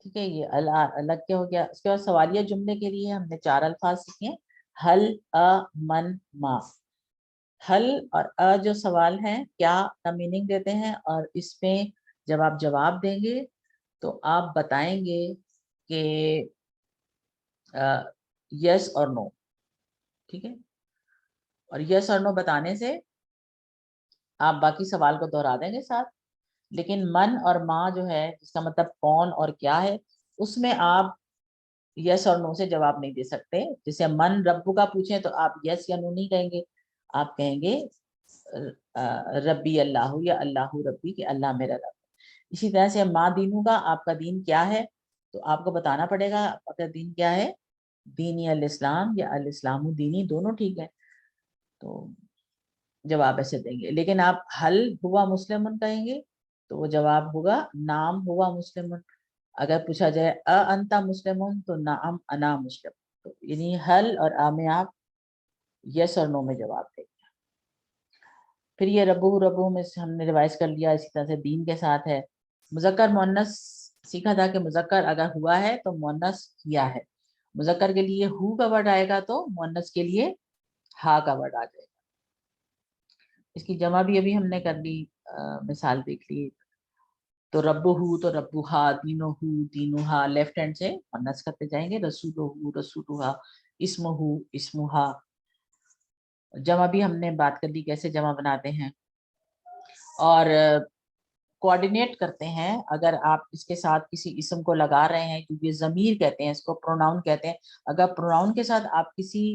ٹھیک ہے. یہ الگ کیا ہو گیا. اس کے بعد سوالیہ جملے کے لیے ہم نے 4 الفاظ سیکھے ہیں، حل، من، ما. حل اور جو سوال ہیں کیا کا میننگ دیتے ہیں، اور اس میں جب آپ جواب دیں گے تو آپ بتائیں گے کہ یس اور نو. ٹھیک ہے. اور یس اور نو بتانے سے آپ باقی سوال کو دہرا دیں گے ساتھ. لیکن من اور ما جو ہے جس کا مطلب کون اور کیا ہے، اس میں آپ یس اور نو سے جواب نہیں دے سکتے. جسے من رب کا پوچھیں تو آپ یس یا نو نہیں کہیں گے، آپ کہیں گے ربی اللہ، یا اللہ ربی، کہ اللہ میرا رب. اسی طرح سے ما دینوں کا، آپ کا دین کیا ہے، تو آپ کو بتانا پڑے گا آپ کا دین کیا ہے، دینی الاسلام یا الاسلام دینی، دونوں ٹھیک ہے. تو جواب ایسے دیں گے. لیکن آپ حل ہوا مسلمن کہیں گے تو وہ جواب ہوگا نام ہوا مسلمن. اگر پوچھا جائے انتا مسلمون تو نعم انا مسلم، تو یعنی حل اور آ میں آپ یس اور نو میں جواب دیں گے. پھر یہ ربو میں سے ہم نے ریوائز کر لیا. اسی طرح سے دین کے ساتھ ہے. مذکر مؤنث سیکھا تھا کہ مذکر اگر ہوا ہے تو مؤنث کیا ہے. مذکر کے لیے ہو کا ورڈ آئے گا تو مؤنث کے لیے ہا کا ورڈ آ جائے گا. اس کی جمع بھی ابھی ہم نے کر لی، مثال دیکھ لی. تو رب ہو تو ربو ہا، دینو ہو دینو ہا، لیفٹ ہینڈ سے مؤنث کرتے جائیں گے. رسولو ہو رسولو ہا، اسمو ہو اسمو ہا. جمع بھی ہم نے بات کر لی کیسے جمع بناتے ہیں. اور کوآرڈینیٹ کرتے ہیں. اگر آپ اس کے ساتھ کسی اسم کو لگا رہے ہیں، کیونکہ ضمیر کہتے ہیں اس کو، پروناؤن کہتے ہیں. اگر پروناؤن کے ساتھ آپ کسی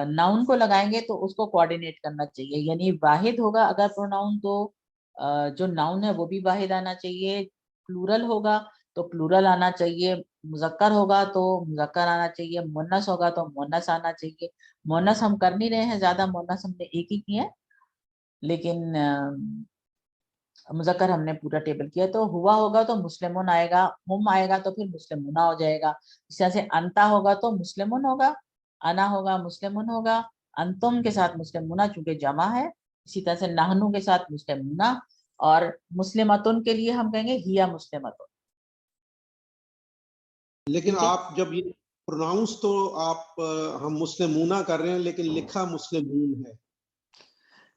ناؤن کو لگائیں گے تو اس کو کوآرڈینیٹ کرنا چاہیے، یعنی واحد ہوگا اگر پروناؤن تو جو ناؤن ہے وہ بھی واحد آنا چاہیے. پلورل ہوگا تو پلورل آنا چاہیے. مذکر ہوگا تو مذکر آنا چاہیے. مؤنث ہوگا تو مؤنث آنا چاہیے. مؤنث ہم کر نہیں رہے ہیں زیادہ، مؤنث ہم نے ایک ہی کیا ہے، لیکن مذکر ہم نے پورا ٹیبل کیا. تو ہوا ہوگا تو مسلمون آئے گا، ہم آئے گا تو پھر مسلمونہ ہو جائے گا. اس طرح سے انتا ہوگا تو مسلمون ہوگا، انا ہوگا مسلمون ہوگا، انتم کے ساتھ مسلمونہ چونکہ جمع ہے. اسی طرح سے نحنو کے ساتھ مسلمونہ، اور مسلمتن کے لیے ہم کہیں گے ہیا مسلمتن. لیکن آپ جب یہ پروناؤنس تو آپ ہم مسلمونہ کر رہے ہیں لیکن لکھا مسلمون ہے.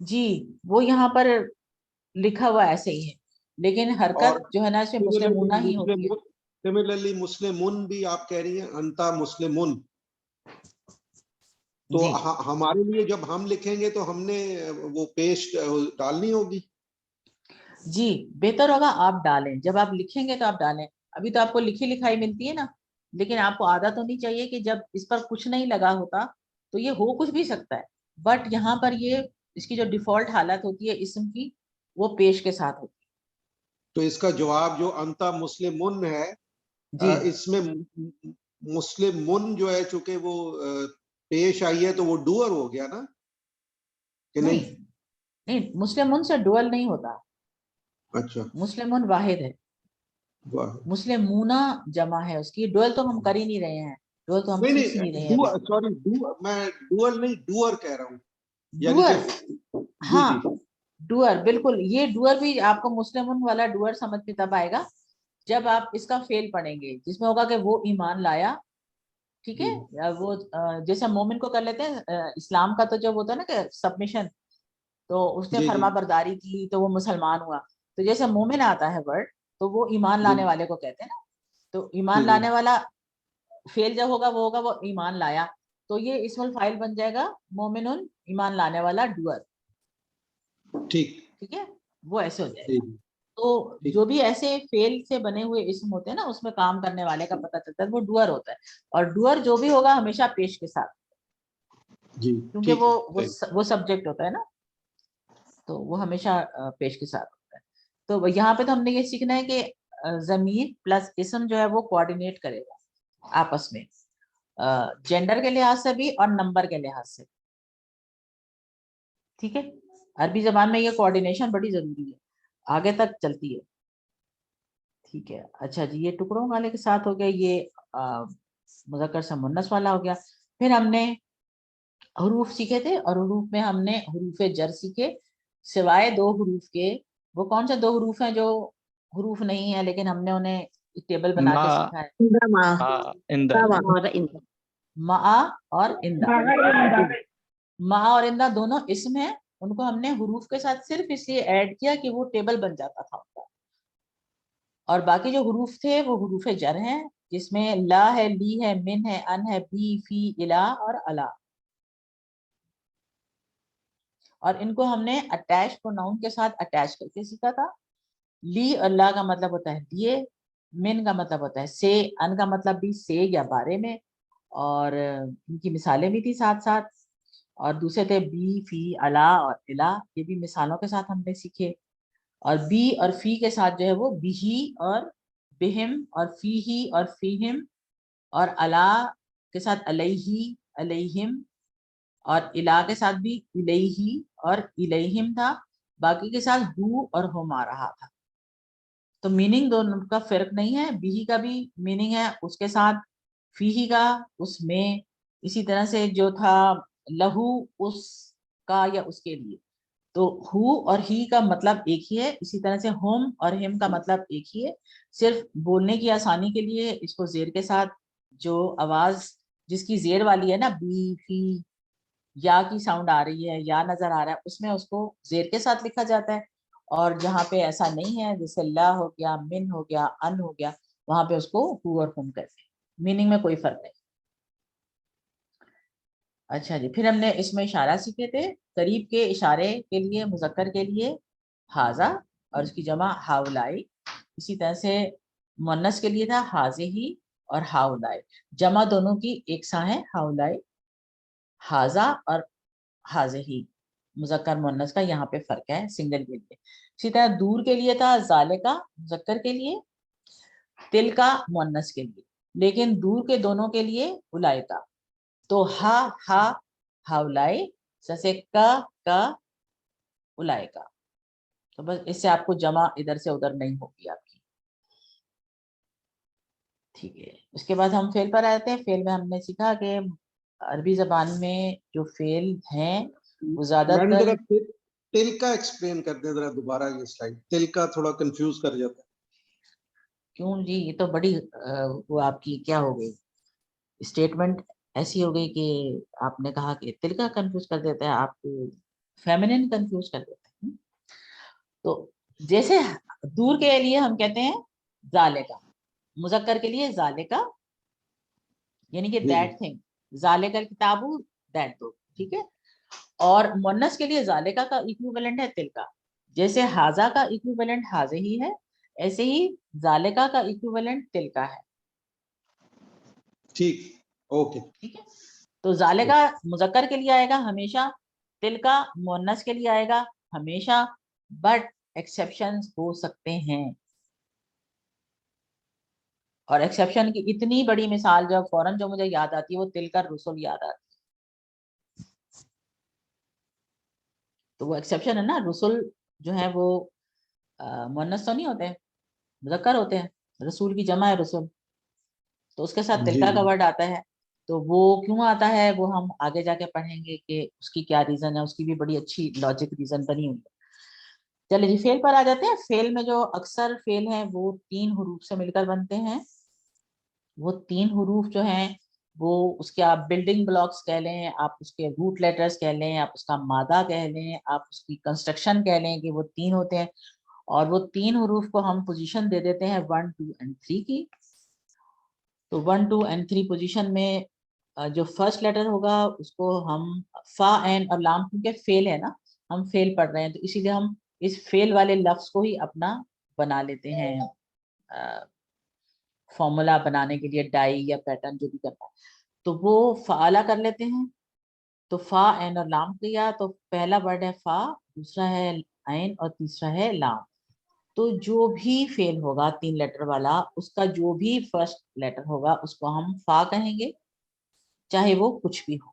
جی وہ یہاں پر لکھا ہوا ایسے ہی ہے، لیکن حرکت جو ہے نا اس میں مسلمونہ ہی ہوتی ہے. سملرلی مسلمون بھی آپ کہہ رہی ہیں انتا مسلمون، تو ہمارے لیے جب ہم لکھیں گے تو ہم نے وہ پیش ڈالنی ہوگی. جی بہتر ہوگا آپ ڈالیں، جب آپ لکھیں گے تو آپ ڈالیں. ابھی تو آپ کو لکھی لکھائی ملتی ہے نا، لیکن آپ کو عادت ہونی چاہیے کہ جب اس پر کچھ نہیں لگا ہوتا تو یہ ہو کچھ بھی سکتا ہے، بٹ یہاں پر یہ اس کی جو ڈیفالٹ حالت ہوتی ہے اسم کی، وہ پیش کے ساتھ ہوتی ہے. تو اس کا جواب جو انتا مسلمون ہے، اس میں مسلمون جو ہے چونکہ وہ پیش آئی ہے تو وہ ڈوئر ہو گیا نا کہ نہیں؟ مسلمون سے ڈوئل نہیں ہوتا. اچھا مسلمون واحد ہے، مسلمونہ جمع ہے اس کی. ڈوئل تو ہم کر ہی نہیں رہے ہیں، ڈوئل تو ہم سیکھ نہیں رہے ہیں. سوری میں ڈوئل نہیں ڈوئر کہہ رہا ہوں. ڈوئر، ہاں ڈوئر بالکل. یہ ڈوئر بھی آپ کو مسلمون والا ڈوئر سمجھ میں تب آئے گا جب آپ اس کا فعل پڑھیں گے، جس میں ہوگا کہ وہ ایمان لایا. ٹھیک ہے، وہ جیسے مومن کو کر لیتے ہیں اسلام کا، تو جب ہوتا ہے نا کہ سبمیشن، تو اس نے فرما برداری کی تو وہ مسلمان ہوا. تو جیسے مومن آتا ہے ورڈ تو وہ ایمان لانے والے کو کہتے ہیں نا. تو ایمان لانے والا فعل جب ہوگا وہ ہوگا وہ ایمان لایا، تو یہ اسم الفاعل بن جائے گا مومنون، ایمان لانے والا ڈوئر. ٹھیک ہے، وہ ایسے ہو جائے گا. تو جو بھی ایسے فعل سے بنے ہوئے اسم ہوتے ہیں نا، اس میں کام کرنے والے کا پتہ چلتا ہے، وہ ڈوئر ہوتا ہے. اور ڈوئر جو بھی ہوگا ہمیشہ پیش کے ساتھ، کیونکہ وہ سبجیکٹ ہوتا ہے نا، تو وہ ہمیشہ پیش کے ساتھ ہوتا ہے. تو یہاں پہ تو ہم نے یہ سیکھنا ہے کہ ضمیر پلس اسم جو ہے وہ کوآرڈینیٹ کرے گا آپس میں، جینڈر کے لحاظ سے بھی اور نمبر کے لحاظ سے. ٹھیک ہے، عربی زبان میں یہ کوآرڈینیشن بڑی ضروری ہے، آگے تک چلتی ہے. ٹھیک ہے، اچھا جی، یہ ٹکڑوں والے کے ساتھ ہو گیا، یہ مذکر سے مؤنث والا ہو گیا. پھر ہم نے حروف سیکھے تھے، اور حروف میں ہم نے حروف جر سیکھے، سوائے 2 حروف کے. وہ کون سے 2 حروف ہیں جو حروف نہیں ہیں لیکن ہم نے انہیں ٹیبل بنا کے سیکھا ہے؟ ما اور اندا. ما اور اندا دونوں اسم ہیں، ان کو ہم نے حروف کے ساتھ صرف اس لیے ایڈ کیا کہ وہ ٹیبل بن جاتا تھا ان کا. اور باقی جو حروف تھے وہ حروف جر ہیں، جس میں لا ہے، لی ہے، من ہے، ان ہے، بی، فی، الا اور الا. اور ان کو ہم نے اٹیچ پروناؤن کے ساتھ اٹیچ کر کے سیکھا تھا. لی اور لا کا مطلب ہوتا ہے دیے، من کا مطلب ہوتا ہے سے، ان کا مطلب بھی سے یا بارے میں، اور ان کی مثالیں بھی تھی ساتھ ساتھ. اور دوسرے تھے بی، فی، الا اور الا، یہ بھی مثالوں کے ساتھ ہم نے سیکھے. اور بی اور فی کے ساتھ جو ہے وہ بیہی اور بہم، اور فیہی اور فیہم، اور الا کے ساتھ علیہی، علیہم، اور الا کے ساتھ بھی الیہی اور الیہم تھا. باقی کے ساتھ ہو اور ہم آ رہا تھا. تو میننگ دونوں کا فرق نہیں ہے, بھی کا بھی میننگ ہے اس کے ساتھ, فیہی کا اس میں, اسی طرح سے جو تھا لہو اس کا یا اس کے لیے, تو ہو اور ہی کا مطلب ایک ہی ہے, اسی طرح سے ہوم اور ہم کا مطلب ایک ہی ہے, صرف بولنے کی آسانی کے لیے اس کو زیر کے ساتھ, جو آواز جس کی زیر والی ہے نا, بی فی یا کی ساؤنڈ آ رہی ہے, یا نظر آ رہا ہے, اس میں اس کو زیر کے ساتھ لکھا جاتا ہے, اور جہاں پہ ایسا نہیں ہے جیسے لا ہو گیا, من ہو گیا, ان ہو گیا, وہاں پہ اس کو ہو اور ہم کہتے ہیں, میننگ میں کوئی فرق نہیں. اچھا جی, پھر ہم نے اس میں اشارہ سیکھے تھے, قریب کے اشارے کے لیے مذکر کے لیے حاضہ اور اس کی جمع ہاؤلائی, اسی طرح سے مؤنث کے لیے تھا حاضے ہی اور ہاؤلائی, جمع دونوں کی ایک سا ہے ہاؤلائی, حاضہ اور حاضے ہی مذکر مؤنث کا یہاں پہ فرق ہے سنگل کے لیے. اسی طرح دور کے لیے تھا ذالکا مذکر کے لیے, تل کا مؤنث کے لیے, لیکن دور کے دونوں کے لیے اولائکا, تو ہا ہا ہاؤلائی, جیسے کا اولائکا, تو بس اس سے آپ کو جمع ادھر سے ادھر نہیں ہوگی آپ کی. ٹھیک ہے, اس کے بعد ہم فعل پر آتے ہیں. فعل میں ہم نے سیکھا کہ عربی زبان میں جو فعل ہیں وہ زیادہ تر, تل کا ایکسپلین کر دیں ذرا دوبارہ, یہ سلائیڈ تل کا تھوڑا کنفیوز کر جاتا ہے. کیوں جی, یہ تو بڑی وہ آپ کی کیا ہو گئی اسٹیٹمنٹ ایسی ہو گئی کہ آپ نے کہا کہ تل کا کنفیوز کر دیتا ہے, آپ کو فیمنن کنفیوز کر دیتا ہے. تو جیسے دور کے لیے ہم کہتے ہیں ذالکا, مذکر کے لیے ذالکا یعنی کہ دیٹ تھنگ, ذالک الکتاب دیٹ بک, ٹھیک ہے, اور مؤنث کے لیے ذالکا کا ایکویولنٹ ہے تل کا, جیسے حاضہ کا ایکویولنٹ حاضہ ہی ہے, ایسے ہی ذالکا کا ایکویولنٹ تل کا ہے. ٹھیک, اوکے, ٹھیک ہے. تو ذالکا مذکر کے لیے آئے گا ہمیشہ, تل کا مؤنث کے لیے آئے گا ہمیشہ, بٹ ایکسیپشنز ہو سکتے ہیں, اور ایکسیپشن کی اتنی بڑی مثال جو فوراً جو مجھے یاد آتی ہے وہ تل کا رسول یاد آتی ہے. تو وہ ایکسیپشن ہے نا, رسول جو ہے وہ مؤنث تو نہیں ہوتے ہیں, مذکر ہوتے ہیں, رسول کی جمع ہے رسول, تو اس کے ساتھ تلکا کا ورڈ آتا ہے. تو وہ کیوں آتا ہے وہ ہم آگے جا کے پڑھیں گے کہ اس کی کیا ریزن ہے, اس کی بھی بڑی اچھی لاجک ریزن بنی ہوئی ہے. چلے جی فعل پر آ جاتے ہیں. فعل میں جو اکثر فعل ہیں وہ 3 حروف سے مل کر بنتے ہیں. وہ 3 حروف جو ہیں وہ اس کے آپ بلڈنگ بلاکس کہہ لیں, آپ اس کے روٹ لیٹرز کہہ لیں, آپ اس کا مادہ کہہ لیں, آپ اس کی کنسٹرکشن کہہ لیں, کہ وہ 3 ہوتے ہیں, اور وہ 3 حروف کو ہم پوزیشن دے دیتے ہیں 1 2 and 3 کی. تو 1 2 and 3 پوزیشن میں جو فرسٹ لیٹر ہوگا اس کو ہم فا عین اور لام, کیونکہ فعل ہے نا, ہم فعل پڑھ رہے ہیں, تو اسی لیے ہم اس فعل والے لفظ کو ہی اپنا بنا لیتے ہیں فارمولا بنانے کے لیے, ڈائی یا پیٹرن جو بھی کرنا ہے, تو وہ فعالہ کر لیتے ہیں. تو فا عین اور لام کیا, تو پہلا ورڈ ہے فا, دوسرا ہے عین اور تیسرا ہے لام. تو جو بھی فعل ہوگا 3 لیٹر والا, اس کا جو بھی فرسٹ لیٹر ہوگا اس کو ہم فا کہیں گے, چاہے وہ کچھ بھی ہو.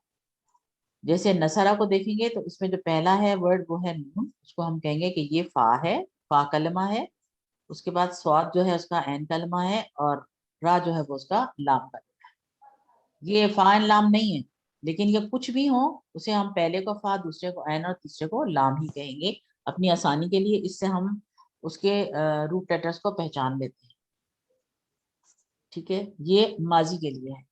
جیسے نصرہ کو دیکھیں گے تو اس میں جو پہلا ہے ورڈ وہ ہے نون, اس کو ہم کہیں گے کہ یہ فا ہے, فا کلمہ ہے. اس کے بعد سواد جو ہے اس کا عین کلمہ ہے, اور را جو ہے وہ اس کا لام کلمہ ہے. یہ فا عین لام نہیں ہے, لیکن یہ کچھ بھی ہو اسے ہم پہلے کو فا, دوسرے کو عین اور تیسرے کو لام ہی کہیں گے اپنی آسانی کے لیے. اس سے ہم اس کے روٹ لیٹرز کو پہچان لیتے ہیں. ٹھیک ہے, یہ ماضی کے لیے ہے.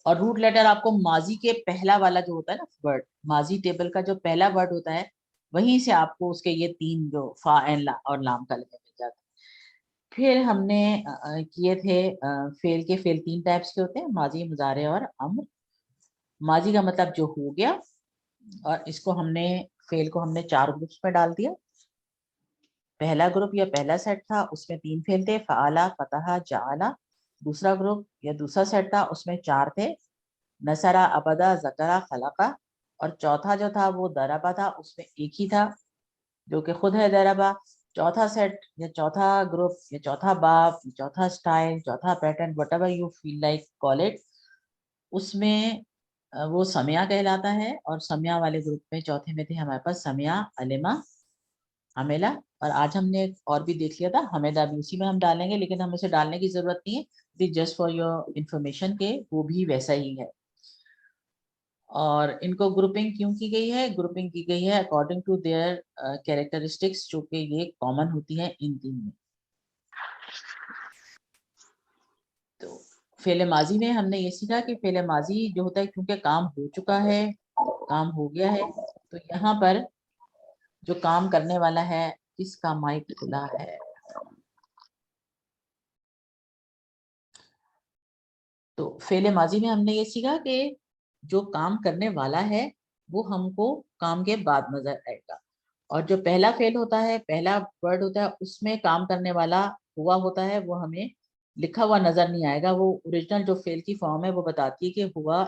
اور روٹ لیٹر آپ کو ماضی کے پہلا والا جو ہوتا ہے نا ورڈ, ماضی ٹیبل کا جو پہلا ورڈ ہوتا ہے, وہیں سے آپ کو اس کے یہ 3 جو فا عین اور لام کلمے مل جاتے ہیں. پھر ہم نے کیے تھے فعل کے, فعل 3 ٹائپس کے ہوتے ہیں, ماضی, مضارع اور امر. ماضی کا مطلب جو ہو گیا, اور اس کو ہم نے فعل کو ہم نے 4 گروپس میں ڈال دیا. پہلا گروپ یا پہلا سیٹ تھا, اس میں 3 فعل تھے, فعلا, فتح, جعلا. دوسرا گروپ یا دوسرا سیٹ تھا, اس میں 4 تھے, نصرا, ابدا, ذکرا, خلقا. اور چوتھا جو تھا وہ دربا تھا, اس میں ایک ہی تھا جو کہ خود ہے دربا. چوتھا سیٹ یا چوتھا گروپ یا چوتھا باب, چوتھا سٹائل, چوتھا pattern, whatever you feel like call it, اس میں وہ سمیہ کہلاتا ہے. اور سمیہ والے گروپ میں چوتھے میں تھے ہمارے پاس سمیہ, علمہ, عملہ, اور آج ہم نے اور بھی دیکھ لیا تھا حمیدہ بھی، اسی میں ہم ڈالیں گے، لیکن ہم اسے ڈالنے کی ضرورت نہیں ہے، جسٹ فار یور انفارمیشن کہ وہ بھی ویسا ہی ہے. اور ان کو گروپنگ کیوں کی گئی ہے؟ گروپنگ کی گئی ہے اکارڈنگ ٹو دیئر کیریکٹرسٹکس، جو کہ یہ کامن ہوتی ہیں ان تین میں. تو فعل ماضی میں ہم نے یہ سیکھا کہ فعل ماضی جو ہوتا ہے کیونکہ کام ہو چکا ہے، کام ہو گیا ہے، تو یہاں پر جو کام کرنے والا ہے کس کا مائک کھلا ہے. تو فعل ماضی میں ہم نے یہ سیکھا کہ جو کام کرنے والا ہے وہ ہم کو کام کے بعد نظر آئے گا، اور جو پہلا فعل ہوتا ہے، پہلا ورڈ ہوتا ہے، اس میں کام کرنے والا ہوا ہوتا ہے، وہ ہمیں لکھا ہوا نظر نہیں آئے گا. وہ اوریجنل جو فعل کی فارم ہے وہ بتاتی ہے کہ ہوا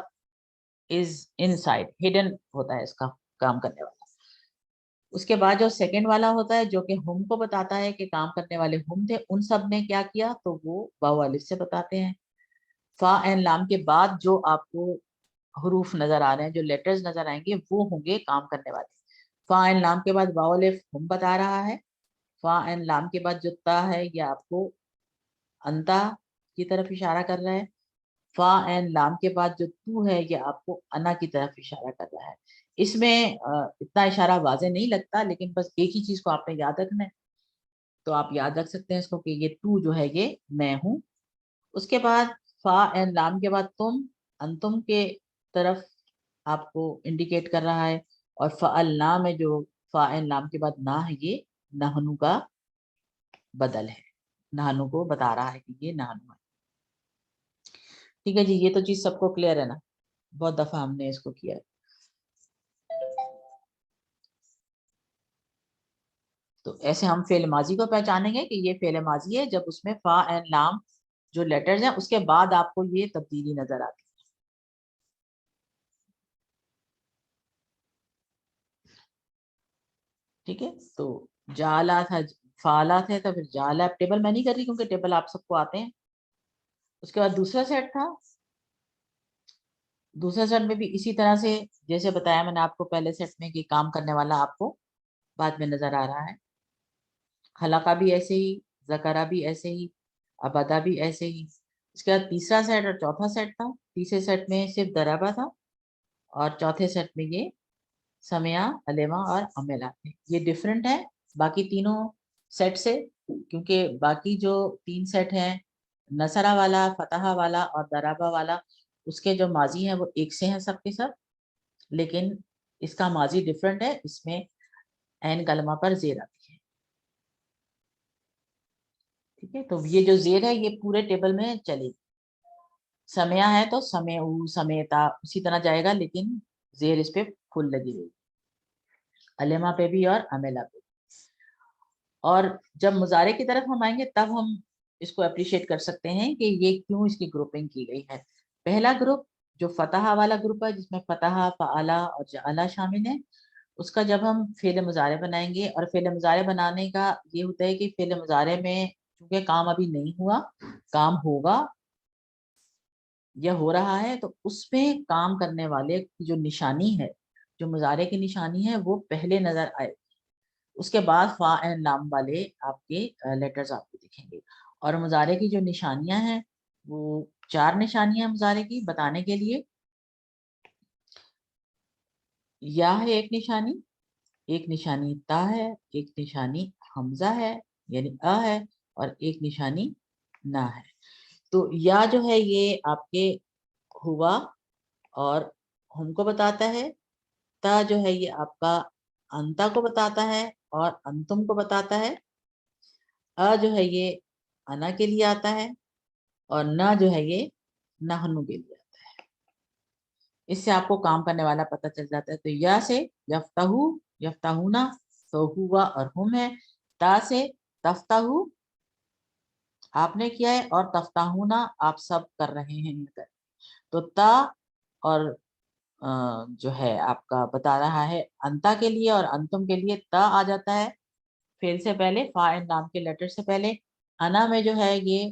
از ان سائڈ، ہڈن ہوتا ہے اس کا کام کرنے والا. اس کے بعد جو سیکنڈ والا ہوتا ہے جو کہ ہم کو بتاتا ہے کہ کام کرنے والے ہم تھے، ان سب نے کیا کیا، تو وہ واو الف سے بتاتے ہیں. فا این لام کے بعد جو آپ کو حروف نظر آ رہے ہیں، جو لیٹرز نظر آئیں گے، وہ ہوں گے کام کرنے والے. فا این لام کے بعد واو الف ہم بتا رہا ہے. فا این لام کے بعد جو تا ہے یہ آپ کو انتا کی طرف اشارہ کر رہا ہے. فا این لام کے بعد جو تو ہے یہ آپ کو انا کی طرف اشارہ کر رہا ہے. اس میں اتنا اشارہ واضح نہیں لگتا، لیکن بس ایک ہی چیز کو آپ نے یاد رکھنا ہے، تو آپ یاد رکھ سکتے ہیں اس کو کہ یہ تو جو ہے یہ میں ہوں. اس کے بعد فا این لام کے بعد تم، انتم کے طرف آپ کو انڈیکیٹ کر رہا ہے. اور فعلنا میں جو فا این لام کے بعد نہ ہے یہ نحنو کا بدل ہے، نحنو کو بتا رہا ہے کہ یہ نحنو ہے. ٹھیک ہے جی، یہ تو چیز سب کو کلیئر ہے نا، بہت دفعہ ہم نے اس کو کیا ہے. تو ایسے ہم فعل ماضی کو پہچانیں گے کہ یہ فعل ماضی ہے جب اس میں فا این لام جو لیٹرز ہیں اس کے بعد آپ کو یہ تبدیلی نظر آتی ہے. ٹھیک ہے، تو جالا تھا، فعلا تھے، تو پھر جالا. ٹیبل میں نہیں کر رہی کیونکہ ٹیبل آپ سب کو آتے ہیں. اس کے بعد دوسرا سیٹ تھا، دوسرے سیٹ میں بھی اسی طرح سے جیسے بتایا میں نے آپ کو پہلے سیٹ میں کہ کام کرنے والا آپ کو بعد میں نظر آ رہا ہے. خلقہ بھی ایسے ہی، ذکرہ بھی ایسے ہی، ابدا بھی ایسے ہی. اس کے بعد تیسرا سیٹ اور چوتھا سیٹ تھا. تیسرے سیٹ میں صرف درابا تھا، اور چوتھے سیٹ میں یہ سمیا، علیما اور عمیلہ تھے. یہ ڈفرینٹ ہے باقی تینوں سیٹ سے، کیونکہ باقی جو تین سیٹ ہیں نصرہ والا، فتح والا اور درابا والا، اس کے جو ماضی ہیں وہ ایک سے ہیں سب کے سب، لیکن اس کا ماضی ڈفرینٹ ہے. اس میں عین کلمہ پر زیر آتی ہے. ٹھیک ہے، تو یہ جو زیر ہے یہ پورے ٹیبل میں چلے گی. سمیا ہے تو سمیعو، سمیتا اسی طرح جائے گا، لیکن زیر اس پہ پھل لگی ہوئی، علیما پہ بھی اور عمیلہ پہ بھی. اور جب مضارع کی طرف ہم آئیں گے تب ہم اس کو اپریشیٹ کر سکتے ہیں کہ یہ کیوں اس کی گروپنگ کی گئی ہے. پہلا گروپ جو فتح والا گروپ ہے، جس میں فتح، فعلا اور جعلا شامل ہیں، اس کا جب ہم فعل مضارع بنائیں گے، اور فعل مضارع بنانے کا یہ ہوتا ہے کہ فعل مضارع میں چونکہ کام ابھی نہیں ہوا، کام ہوگا یا ہو رہا ہے، تو اس میں کام کرنے والے کی جو نشانی ہے، جو مضارع کی نشانی ہے، وہ پہلے نظر آئے. اس کے بعد فا این لام والے آپ کے لیٹرز آپ کو دکھیں گے. اور مضارع کی جو نشانیاں ہیں وہ 4 نشانیاں مضارع کی بتانے کے لیے. یا ہے ایک نشانی، ایک نشانی تا ہے، ایک نشانی حمزہ ہے یعنی ا ہے، اور ایک نشانی نہ ہے. تو یا جو ہے یہ آپ کے ہوا اور ہم کو بتاتا ہے. تا جو ہے یہ آپ کا انتا کو بتاتا ہے اور انتم کو بتاتا ہے. جو ہے یہ انا کے لیے آتا ہے، اور نہ جو ہے یہ نحنو کے لیے آتا ہے. اس سے آپ کو کام کرنے والا پتہ چل جاتا ہے. تو یا سے یفتہو، یفتہونا تو ہوا اور ہم ہے. تا سے تفتہو آپ نے کیا ہے، اور تفتہونا آپ سب کر رہے ہیں. تو تا اور جو ہے آپ کا بتا رہا ہے انتا کے لیے اور انتم کے لیے تا آ جاتا ہے فعل سے پہلے، فا این لام کے لیٹر سے پہلے. انا میں جو ہے یہ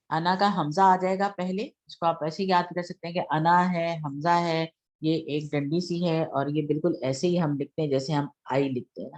انا کا حمزہ آ جائے گا پہلے. اس کو آپ ایسے یاد کر سکتے ہیں کہ انا ہے، حمزہ ہے، یہ ایک ڈنڈی سی ہے، اور یہ بالکل ایسے ہی ہم لکھتے ہیں جیسے ہم آئی لکھتے ہیں نا.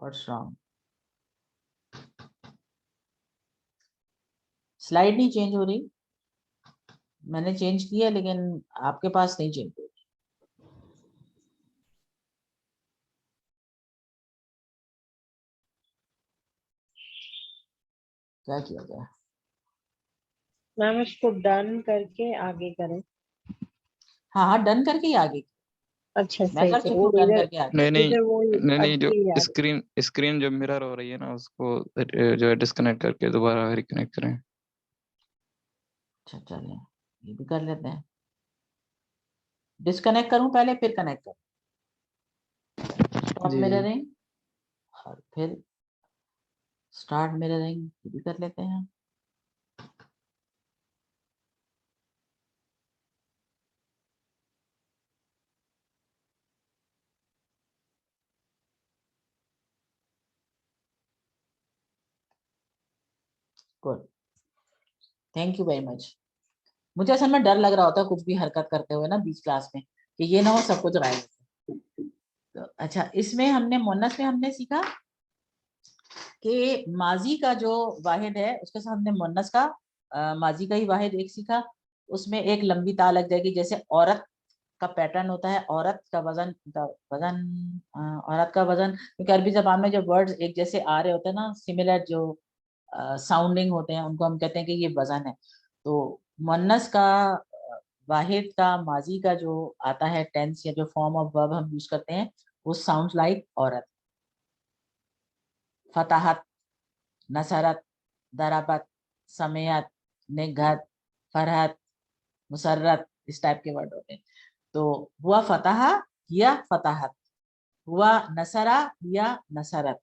اور strong. سلائڈ نہیں چینج ہو رہی, میں نے چینج کیا لیکن آپ کے پاس نہیں چینج ہو رہی. کیا کیا گیا؟ میم اس کو ڈن کر کے آگے کریں. ہاں ہاں ڈن کر کے ہی آگے. اچھا میں کر چکی ہوں ڈن کر کے آگے. نہیں جو اسکرین جو مرر ہو رہی ہے نا اس کو جو ہے ڈسکنیکٹ کر کے دوبارہ ریکنیکٹ کریں. اچھا چلیں یہ بھی کر لیتے ہیں. ڈسکنیکٹ کروں پہلے پھر کنیکٹ کروں. اسٹاپ مررنگ اور پھر اسٹارٹ مررنگ یہ بھی کر لیتے ہیں. Good, thank you very much. مجھے اصل میں ڈر لگ رہا ہوتا ہے کچھ بھی حرکت کرتے ہوئے نا بیچ کلاس میں کہ یہ نہ ہو سب کچھ غائب. اچھا اس میں ہم نے مونس میں ہم نے سیکھا کہ ماضی کا جو واحد ہے اس کے ساتھ ہم نے مونس کا ماضی کا ہی واحد ایک سیکھا. اس میں ایک لمبی تا لگ جائے گی, جیسے عورت کا پیٹرن ہوتا ہے, عورت کا وزن عورت کا وزن, کیونکہ عربی زبان میں جو ورڈز ایک جیسے آ رہے ہوتے ہیں نا, سملر جو ساؤنڈنگ ہوتے ہیں, ان کو ہم کہتے ہیں کہ یہ وزن ہے. تو مونس کا واحد کا ماضی کا جو آتا ہے ٹینس یا جو فارم آف ورب ہم یوز کرتے ہیں وہ ساؤنڈ لائک عورت. فتحت, نصرت, ضربت, سمیت, نگہت, فرحت, مسرت, اس ٹائپ کے ورڈ ہوتے ہیں. تو ہوا فتح یا فتحت, ہوا نصرہ یا نصرت.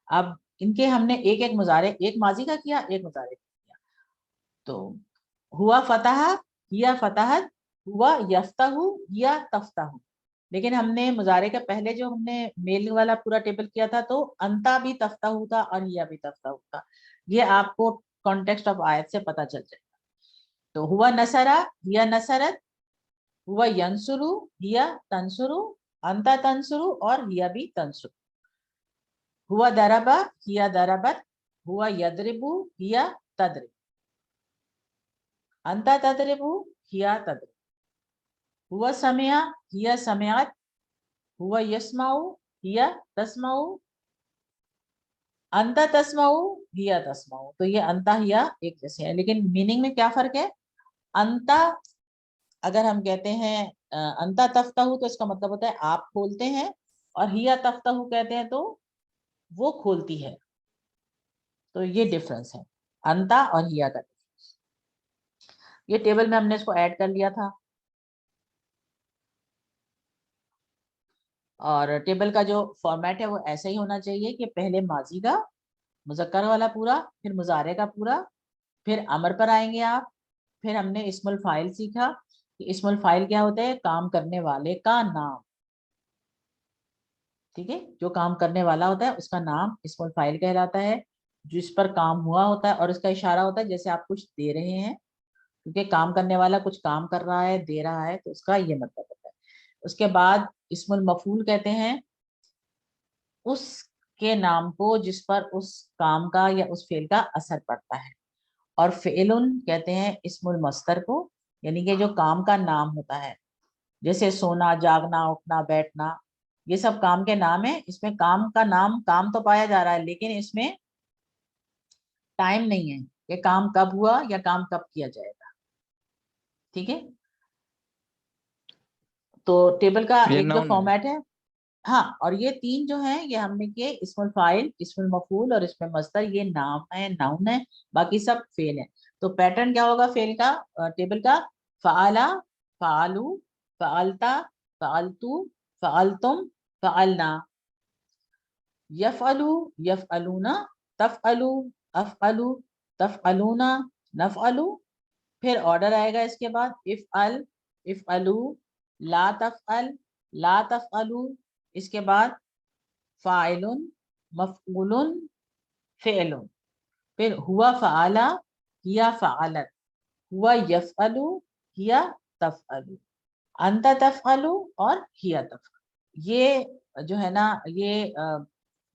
اب ان کے ہم نے ایک ایک مضارع, ایک ماضی کا کیا ایک مضارع کیا. تو ہوا فتح یا فتحت, ہوا یفتح یا تفتح. لیکن ہم نے مضارع کا پہلے جو ہم نے میل والا پورا ٹیبل کیا تھا تو انتا بھی تفتح تھا اور یا بھی تفتح تھا. یہ آپ کو کانٹیکسٹ آف آیت سے پتہ چل جائے گا. تو ہوا نصرہ یا نصرت, ہوا ینصرو یا تنصرو, انتا تنصرو اور یا بھی تنصرو. ہوا ضربہ یا ضربت, ہوا یضربو یا تضرب, انتا تضربو یا تضرب. ہوا سمع یا سمعت, ہوا یسمع یا تسمع, انتا تسمع یا تسمع. تو یہ انتا یا ایک جیسے ہیں, لیکن میننگ میں کیا فرق ہے. انتا اگر ہم کہتے ہیں انتا تفتح تو اس کا مطلب ہوتا ہے آپ کھولتے ہیں, اور ہیا تفتح کہتے ہیں تو وہ کھولتی ہے. تو یہ ڈفرنس ہے انتا اور ہیا کا. یہ ٹیبل میں ہم نے اس کو ایڈ کر لیا تھا. اور ٹیبل کا جو فارمیٹ ہے وہ ایسا ہی ہونا چاہیے کہ پہلے ماضی کا مذکر والا پورا, پھر مضارع کا پورا, پھر امر پر آئیں گے آپ. پھر ہم نے اسم الفاعل سیکھا کہ اسم الفاعل کیا ہوتا ہے, کام کرنے والے کا نام. ٹھیک ہے, جو کام کرنے والا ہوتا ہے اس کا نام اسم الفاعل کہلاتا ہے, جس پر کام ہوا ہوتا ہے اور اس کا اشارہ ہوتا ہے جیسے آپ کچھ دے رہے ہیں, کیونکہ کام کرنے والا کچھ کام کر رہا ہے, دے رہا ہے, تو اس کا یہ مطلب ہوتا ہے. اس کے بعد اسم المفعول کہتے ہیں اس کے نام کو جس پر اس کام کا یا اس فعل کا اثر پڑتا ہے. اور فعل کہتے ہیں اسم المصدر کو, یعنی کہ جو کام کا نام ہوتا ہے, جیسے سونا, جاگنا, اٹھنا, بیٹھنا, یہ سب کام کے نام ہیں. اس میں کام کا نام کام تو پایا جا رہا ہے, لیکن اس میں ٹائم نہیں ہے کہ کام کب ہوا یا کام کب کیا جائے گا. ٹھیک ہے, تو ٹیبل کا ایک جو فارمیٹ ہے. ہاں, اور یہ تین جو ہیں یہ ہم نے کیے, اسم الفاعل, اسم المفعول اور اسم مصدر, یہ نام ہے, ناؤن ہے, باقی سب فعل ہیں. تو پیٹرن کیا ہوگا فعل کا, ٹیبل کا, فعلا, فعلو, فعلتا, فعلتو, فعلتم, فعلنا. یفعلو, یفعلونا, تفعلو, افعلو, تفعلونا, نفعلو. پھر آرڈر آئے گا اس کے بعد, افعل, افعلو, لا تفعل, لا تفعلو. اس کے بعد فاعل, مفعول, فعل. پھر ہوا فعلا, ہیا فعلت, ہوا یفعلو, ہیا تفعلو, انت تفعلو اور ہیا تفعل. یہ جو ہے نا یہ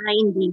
9B,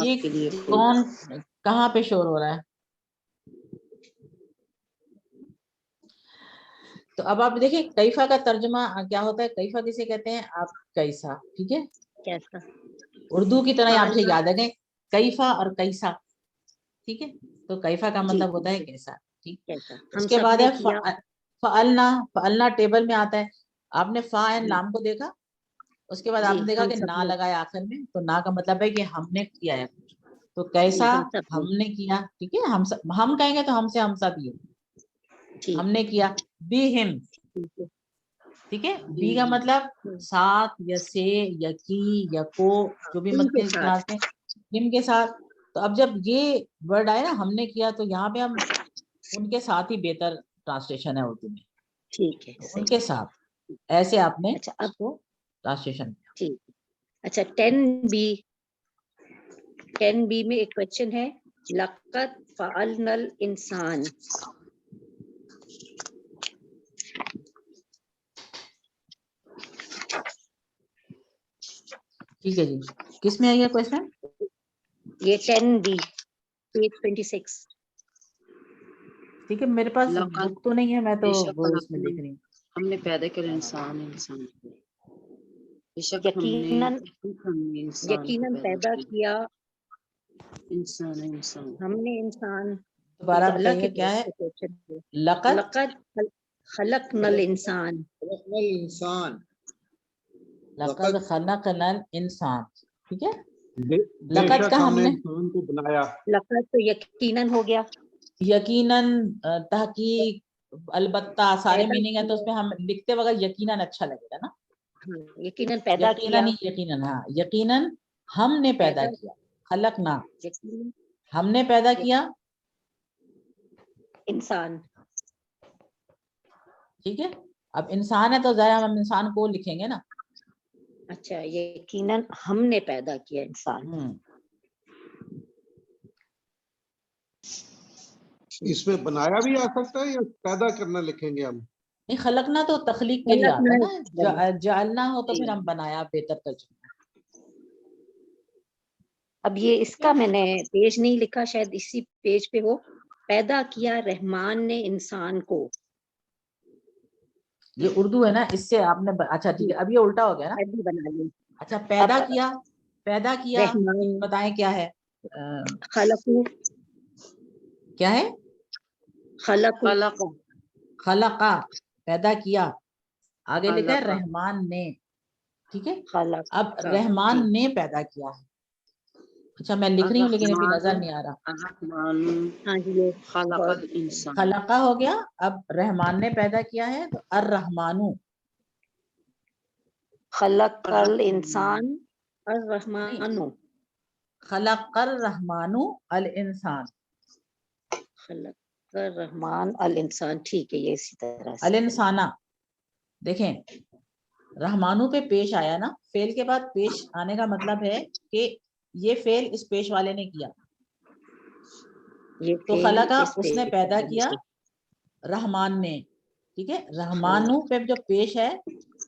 یہ آپ کے لیے کون کہاں پہ شور ہو رہا ہے؟ تو اب آپ دیکھیں کیفا کا ترجمہ کیا ہوتا ہے. کیفا کسے کہتے ہیں؟ آپ کیسا. ٹھیک ہے, کیسا اردو کی طرح آپ سے فعلنا یاد رکھیں کیفا اور کیسا. ٹھیک ہے, تو کیفا کا جی مطلب ہوتا ہے کیسا. ٹھیک, کیسا اس ہم کے سب بعد نے ہے کیا. فعلنا. فعلنا ٹیبل میں آتا ہے. آپ نے فا اینڈ جی لام کو دیکھا, اس کے بعد آپ جی نے دیکھا ہم کہ سب نا نے لگایا آخر میں, تو نا کا مطلب ہے کہ ہم نے کیا ہے کچھ. تو جی کیسا ہم سب ہم نے کیا. ٹھیک ہے, ہم کہیں گے تو ہم سے ہم سب ہی ٹھیک ہم نے کیا. بی ہم. ٹھیک ہے. ٹھیک ہے, بی کا مطلب ساتھ یا سے یا کی یا کو, جو بھی ان کے مطلب ساتھ سے ہم کے ساتھ. تو اب جب یہ ورڈ آئے نا ہم نے کیا, تو یہاں پہ ہم ان کے ساتھ ہی بہتر ٹرانسلیشن ہے اردو میں. ٹھیک ہے ان صحیح. کے ساتھ ایسے آپ نے اچھا اس اب کو ٹرانسلیشن. ٹھیک. اچھا 10B میں ایک کوشچن ہے لقد فعلنا الانسان. ٹھیک ہے جی, کس میں آئی ہے کوشچن؟ یہ 10B page 26. ٹھیک ہے, میرے پاس لقد بک تو نہیں ہے, میں تو بے شک وہ اس میں خلقنا دیکھ رہی ہوں. ہم نے پیدا کیا انسان کو بے شک ہم نے انسان کو پیدا کیا انسان ہم نے انسان. دوبارہ تو اللہ بتائیے کی کیا طرف ہے؟ سے کوشچن ہے لقد لقد خلقنا الانسان. خلقنا الانسان. لقد خلقنا الانسان. ٹھیک ہے, بے لقد شک کا ہم ہم نے نے انسان کو بنایا. لقد تو یقیناً ہو گیا, یقیناً, تحقیق, البتہ سارے پیدا میننگ ہے, تو اس کیا. میں ہم لکھتے وقت یقیناً اچھا لگے گا نا. ہاں, یقیناً پیدا کیا. یقیناً یقیناً, ہاں یقیناً ہم نے پیدا کیا. خلقنا یقیناً ہم نے پیدا کیا انسان. ٹھیک ہے, اب انسان ہے تو ظاہر ہم انسان کو لکھیں گے نا. اچھا یقیناً ہم نے پیدا کیا انسان. اس میں بنایا بھی آ سکتا ہے یا پیدا کرنا لکھیں گے ہم؟ نہیں, خلقنا تو تخلیق کے لیے آتا ہے نا, جعلنا ہو تو پھر ہم بنایا بہتر ترجمہ. اب یہ اس کا میں نے پیج نہیں لکھا, شاید اسی پیج پہ ہو. پیدا کیا رحمان نے انسان کو. یہ اردو ہے نا, اس سے آپ نے اچھا ٹھیک ہے, اب یہ الٹا ہو گیا نا. بنا لی. اچھا, پیدا کیا, پیدا کیا رحمان بتائیں کیا ہے؟ خلقو کیا ہے؟ خلقا پیدا کیا, آگے لکھا ہے رحمان نے. ٹھیک ہے, اب رحمان نے پیدا کیا ہے. اچھا میں لکھ رہی ہوں لیکن ابھی نظر نہیں آ رہا. خلقہ ہو گیا, اب رحمان نے پیدا کیا ہے, تو الرحمانو. خلق الانسان الرحمانو. خلق الرحمانو الانسان. خلق الرحمن الانسان. ٹھیک ہے, یہ اسی طرح سے الانسانہ. دیکھیں رحمانو پہ پیش آیا نا, فعل کے بعد پیش آنے کا مطلب ہے کہ یہ فعل اس پیش والے نے کیا. تو خلقہ اس نے پیدا کیا رحمان نے. ٹھیک ہے, رحمانو پہ جو پیش ہے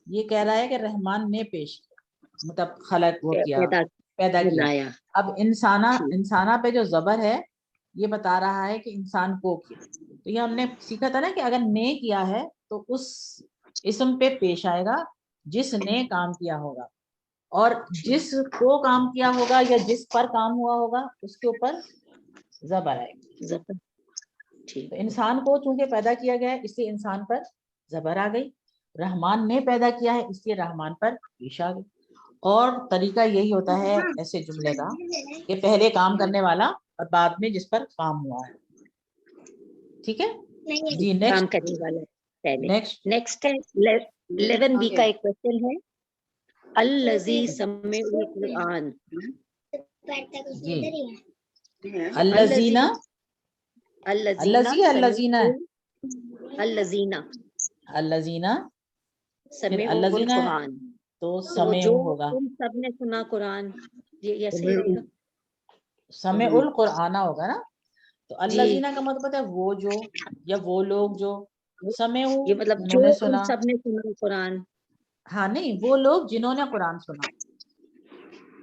یہ کہہ رہا ہے کہ رحمان نے پیش کیا, مطلب خلق وہ کیا, پیدا کیا. اب انسانہ پہ جو زبر ہے یہ بتا رہا ہے کہ انسان کو کیا. تو یہ ہم نے سیکھا تھا نا کہ اگر نے کیا ہے تو اس اسم پہ پیش آئے گا جس نے کام کیا ہوگا, اور جس کو کام کیا ہوگا یا جس پر کام ہوا ہوگا اس کے اوپر زبر آئے گی. تو انسان کو چونکہ پیدا کیا گیا ہے اس لیے انسان پر زبر آ گئی. رحمان نے پیدا کیا ہے اس لیے رحمان پر پیش آ گئی. اور طریقہ یہی ہوتا ہے ایسے جملے کا کہ پہلے کام کرنے والا اور بعد میں جس پر کام ہوا ہے. ٹھیک ہے جی, کام کرنے والا پہلے. نیکسٹ ہے 11B کا ایک کوشچن ہے الذی سمع القرآن. جی, الذین سمع القرآن. تو سمع ہوگا, تم سب نے سنا قرآن, یہ صحیح رہے گا. سمع القرآن ہوگا نا. تو الذین کا مطلب ہے وہ جو, یا وہ لوگ جو سمعوا, یہ مطلب انہوں جو نے تم سنا. سب نے سنا قرآن. ہاں نہیں, وہ لوگ جنہوں نے قرآن سنا.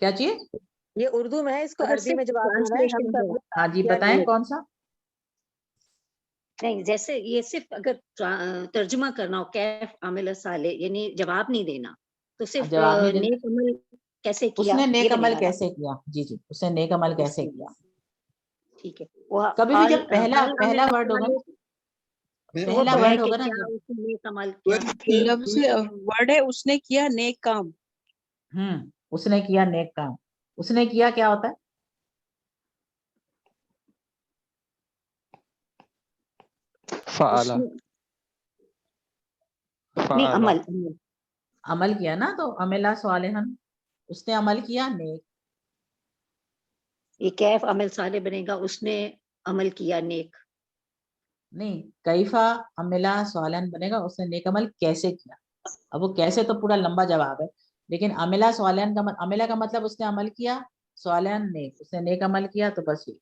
کیا چیز؟ یہ اردو میں ہے، اس کو عربی میں جواب دینا ہے. ہم سب نے ہاں جی بتائیں کون سا؟ نہیں، جیسے یہ صرف اگر ترجمہ کرنا ہو کیف عمل صالح، یعنی جواب نہیں دینا، تو صرف جواب نہیں دینا. نیک عمل کیسے اس کیا نے نیک یہ عمل بنے گا. کیسے کیا. جی جی، اس نے نیک عمل کیسے کیا. ٹھیک ہے. کبھی بھی جب پہلا ورڈ ہوگا نا، پہلا ورڈ ہوگا نا نیک عمل کیا، لفظ ورڈ ہے اس نے کیا نیک کام. اس نے کیا نیک کام. اس نے کیا کیا ہوتا ہے؟ فعلا عمل عمل کیا نا، تو عملہ صالحا، اس نے عمل کیا نیک. یہ کیف عمل صالح بنے گا اس نے عمل کیا نیک. نہیں، کیفا عملہ صالحا بنے گا اس نے نیک عمل کیسے کیا. اب وہ کیسے تو پورا لمبا جواب ہے، لیکن عملہ صالحا کا عملہ کا مطلب اس نے عمل کیا، صالحا نیک، اس نے نیک عمل کیا، تو بس یہ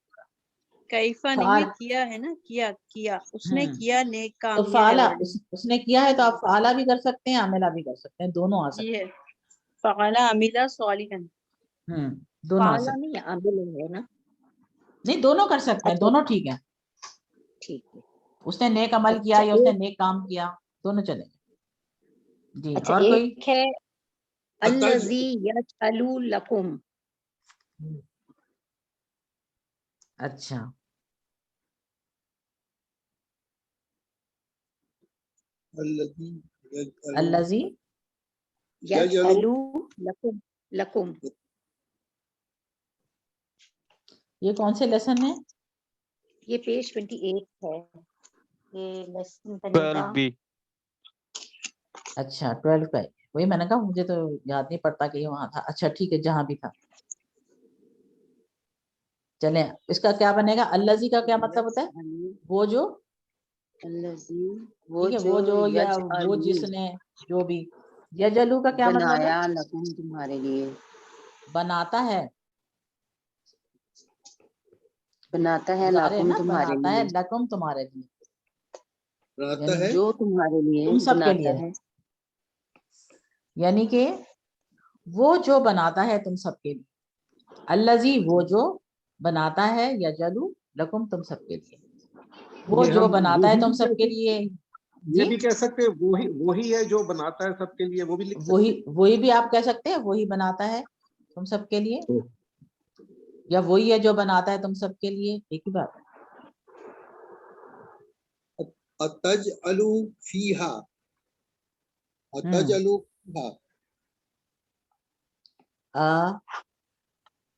کیفا نہیں کیا ہے نا، کیا اس نے کیا نیک کام. تو فعلا اس نے کیا ہے، تو آپ فعلا بھی کر سکتے ہیں، عملہ بھی کر سکتے ہیں، دونوں آ سکتے ہیں. فعلا عملہ صالحا، دونوں آ فعلا سکتے نہیں عمل ہے نا. نہیں، دونوں کر سکتے ہیں، دونوں ٹھیک ہے. ٹھیک ہے. اس نے نیک عمل کیا یا اس نے نیک کام کیا، دونوں چلیں گے. جی اچھا، اور کوئی؟ ایک ہے الذی یجعل لکم. اچھا، الذی یجعل لکم. یہ کون سے لیسن ہے؟ یہ پیج 28 ہے. یہ لیسن 12 بی. اچھا 12 کا، وہی میں نے کہا مجھے تو یاد نہیں پڑتا کہ یہ وہاں تھا. اچھا ٹھیک ہے، جہاں بھی تھا. چلیں، اس کا کیا بنے گا؟ الذی کا کیا مطلب ہوتا ہے؟ وہ جو، ٹھیک ہے، وہ جو یا وہ جس نے، جو بھی. یجلو کا کیا مطلب ہے؟ بنایا لکم تمہارے لیے، بناتا ہے، بناتا ہے مظاہرے لکم نا، تمہارے بناتا ہے لیے، لکم تمہارے لیے، بناتا ہے جو تمہارے لیے تم سب کے بناتا لیے، ہے. یعنی کہ وہ جو بناتا ہے تم سب کے لیے. الذی وہ جو بناتا ہے، یجلو لکم تم سب کے لیے، وہ یہ جو ہم بناتا ہے تم سب کے لیے. یہ بھی کہہ سکتے ہیں وہی ہے جو بناتا ہے سب کے لیے، وہ بھی لکھ سکتے ہیں. وہی بھی آپ کہہ سکتے ہیں، وہی بناتا ہے تم سب کے لیے، یا وہی ہے جو بناتا ہے تم سب کے لیے، ایک ہی بات ہے. اتجعل فیہا، اتجعل فیہا،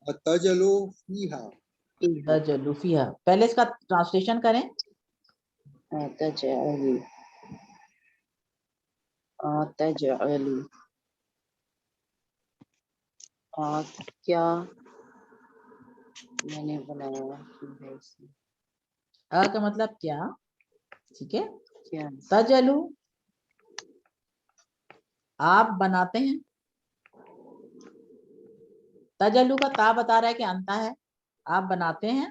اتجعل فیہا، تجلو فیہا. پہلے اس کا ٹرانسلیشن کریں. تجعل، کیا میں نے بنایا کا مطلب کیا، ٹھیک ہے. تجلو آپ بناتے ہیں، تجلو کا تا بتا رہا ہے کہ انتا ہے، آپ بناتے ہیں.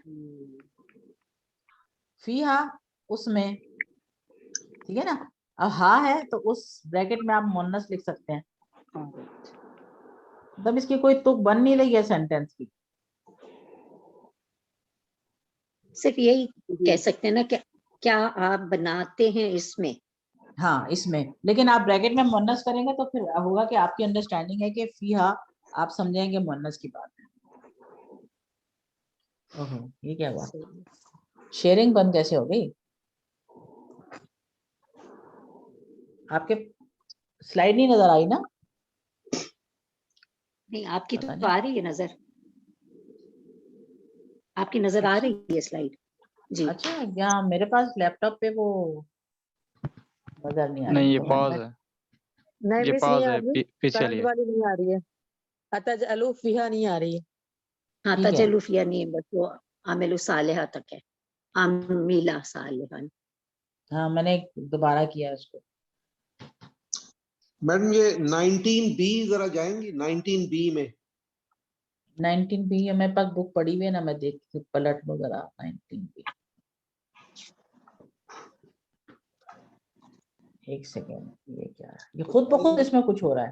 فیہا اس میں، ٹھیک ہے نا. اب ہاں ہے تو اس بریکٹ میں آپ مونس لکھ سکتے ہیں. مطلب اس کی کوئی تک بن نہیں رہی ہے سینٹینس کی. صرف یہی کہہ سکتے ہیں نا کہ کیا آپ بناتے ہیں اس میں. ہاں اس میں، لیکن آپ بریکٹ میں مونس کریں گے تو پھر ہوگا کہ آپ کی انڈرسٹینڈنگ ہے کہ فیہا آپ سمجھیں گے مونس کی بات ہے. یہ کیا ہوا؟ شیئرنگ بند کیسے ہو گئی؟ آپ کے سلائیڈ نہیں نظر آئی نا؟ نہیں، آپ کی تو آ رہی ہے نظر، آپ کی نظر آ رہی ہے سلائیڈ. جی اچھا، یہاں میرے پاس لیپ ٹاپ پہ وہ نظر نہیں آ رہی. نہیں یہ پاز ہے، نہیں یہ مس پاز نہیں آ ہے، رہی، پیچھے کرنٹ لیے. والی نہیں آ رہی ہے. اتجعل فیہا نہیں آ رہی ہے. ہاں، تجلو فیہا نہیں، بس وہ عامل صالحہ تک ہے، عاملہ صالحہ. ہاں میں نے دوبارہ کیا اس کو. میڈم یہ 19 بی ذرا جائیں گی، 19 بی میں. 19 بی میرے پاس بک پڑی ہوئی ہے نا، میں دیکھ پلٹ لوں ذرا. 19 بی، ایک سیکنڈ. یہ کیا ہے؟ یہ خود بخود اس میں کچھ ہو رہا ہے.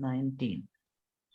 19।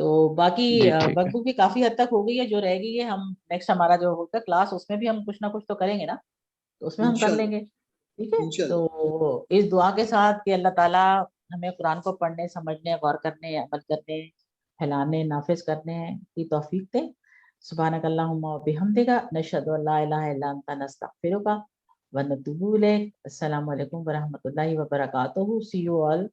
تو باقی جی ٹھیک ورک ہے بک بھی کافی حد تک ہو گئی ہے، جو رہ گئی ہے ہم نیکسٹ ہمارا جو ہوگا کلاس اس میں بھی ہم کچھ نہ کچھ تو کریں گے نا، تو اس میں ہم کر لیں گے. ٹھیک ہے، انشاءاللہ تو اس دعا کے ساتھ کہ اللہ تعالیٰ ہمیں قرآن کو پڑھنے، سمجھنے، غور کرنے، عمل کرنے، پھیلانے، نافذ کرنے کی توفیق دے. سبحانک اللہم و بحمدک، نشہد ان لا الہ الا انت، نستغفرک و نتوب الیک. السلام علیکم ورحمۃ اللہ وبرکاتہ. See you all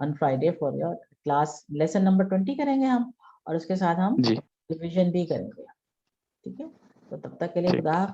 on Friday for your class. Lesson number 20 کریں گے ہم، اور اس کے ساتھ ہم جی ریویژن بھی کریں گے. ٹھیک ہے، تو تب تک کے لیے ٹھیک. خدا حافظ.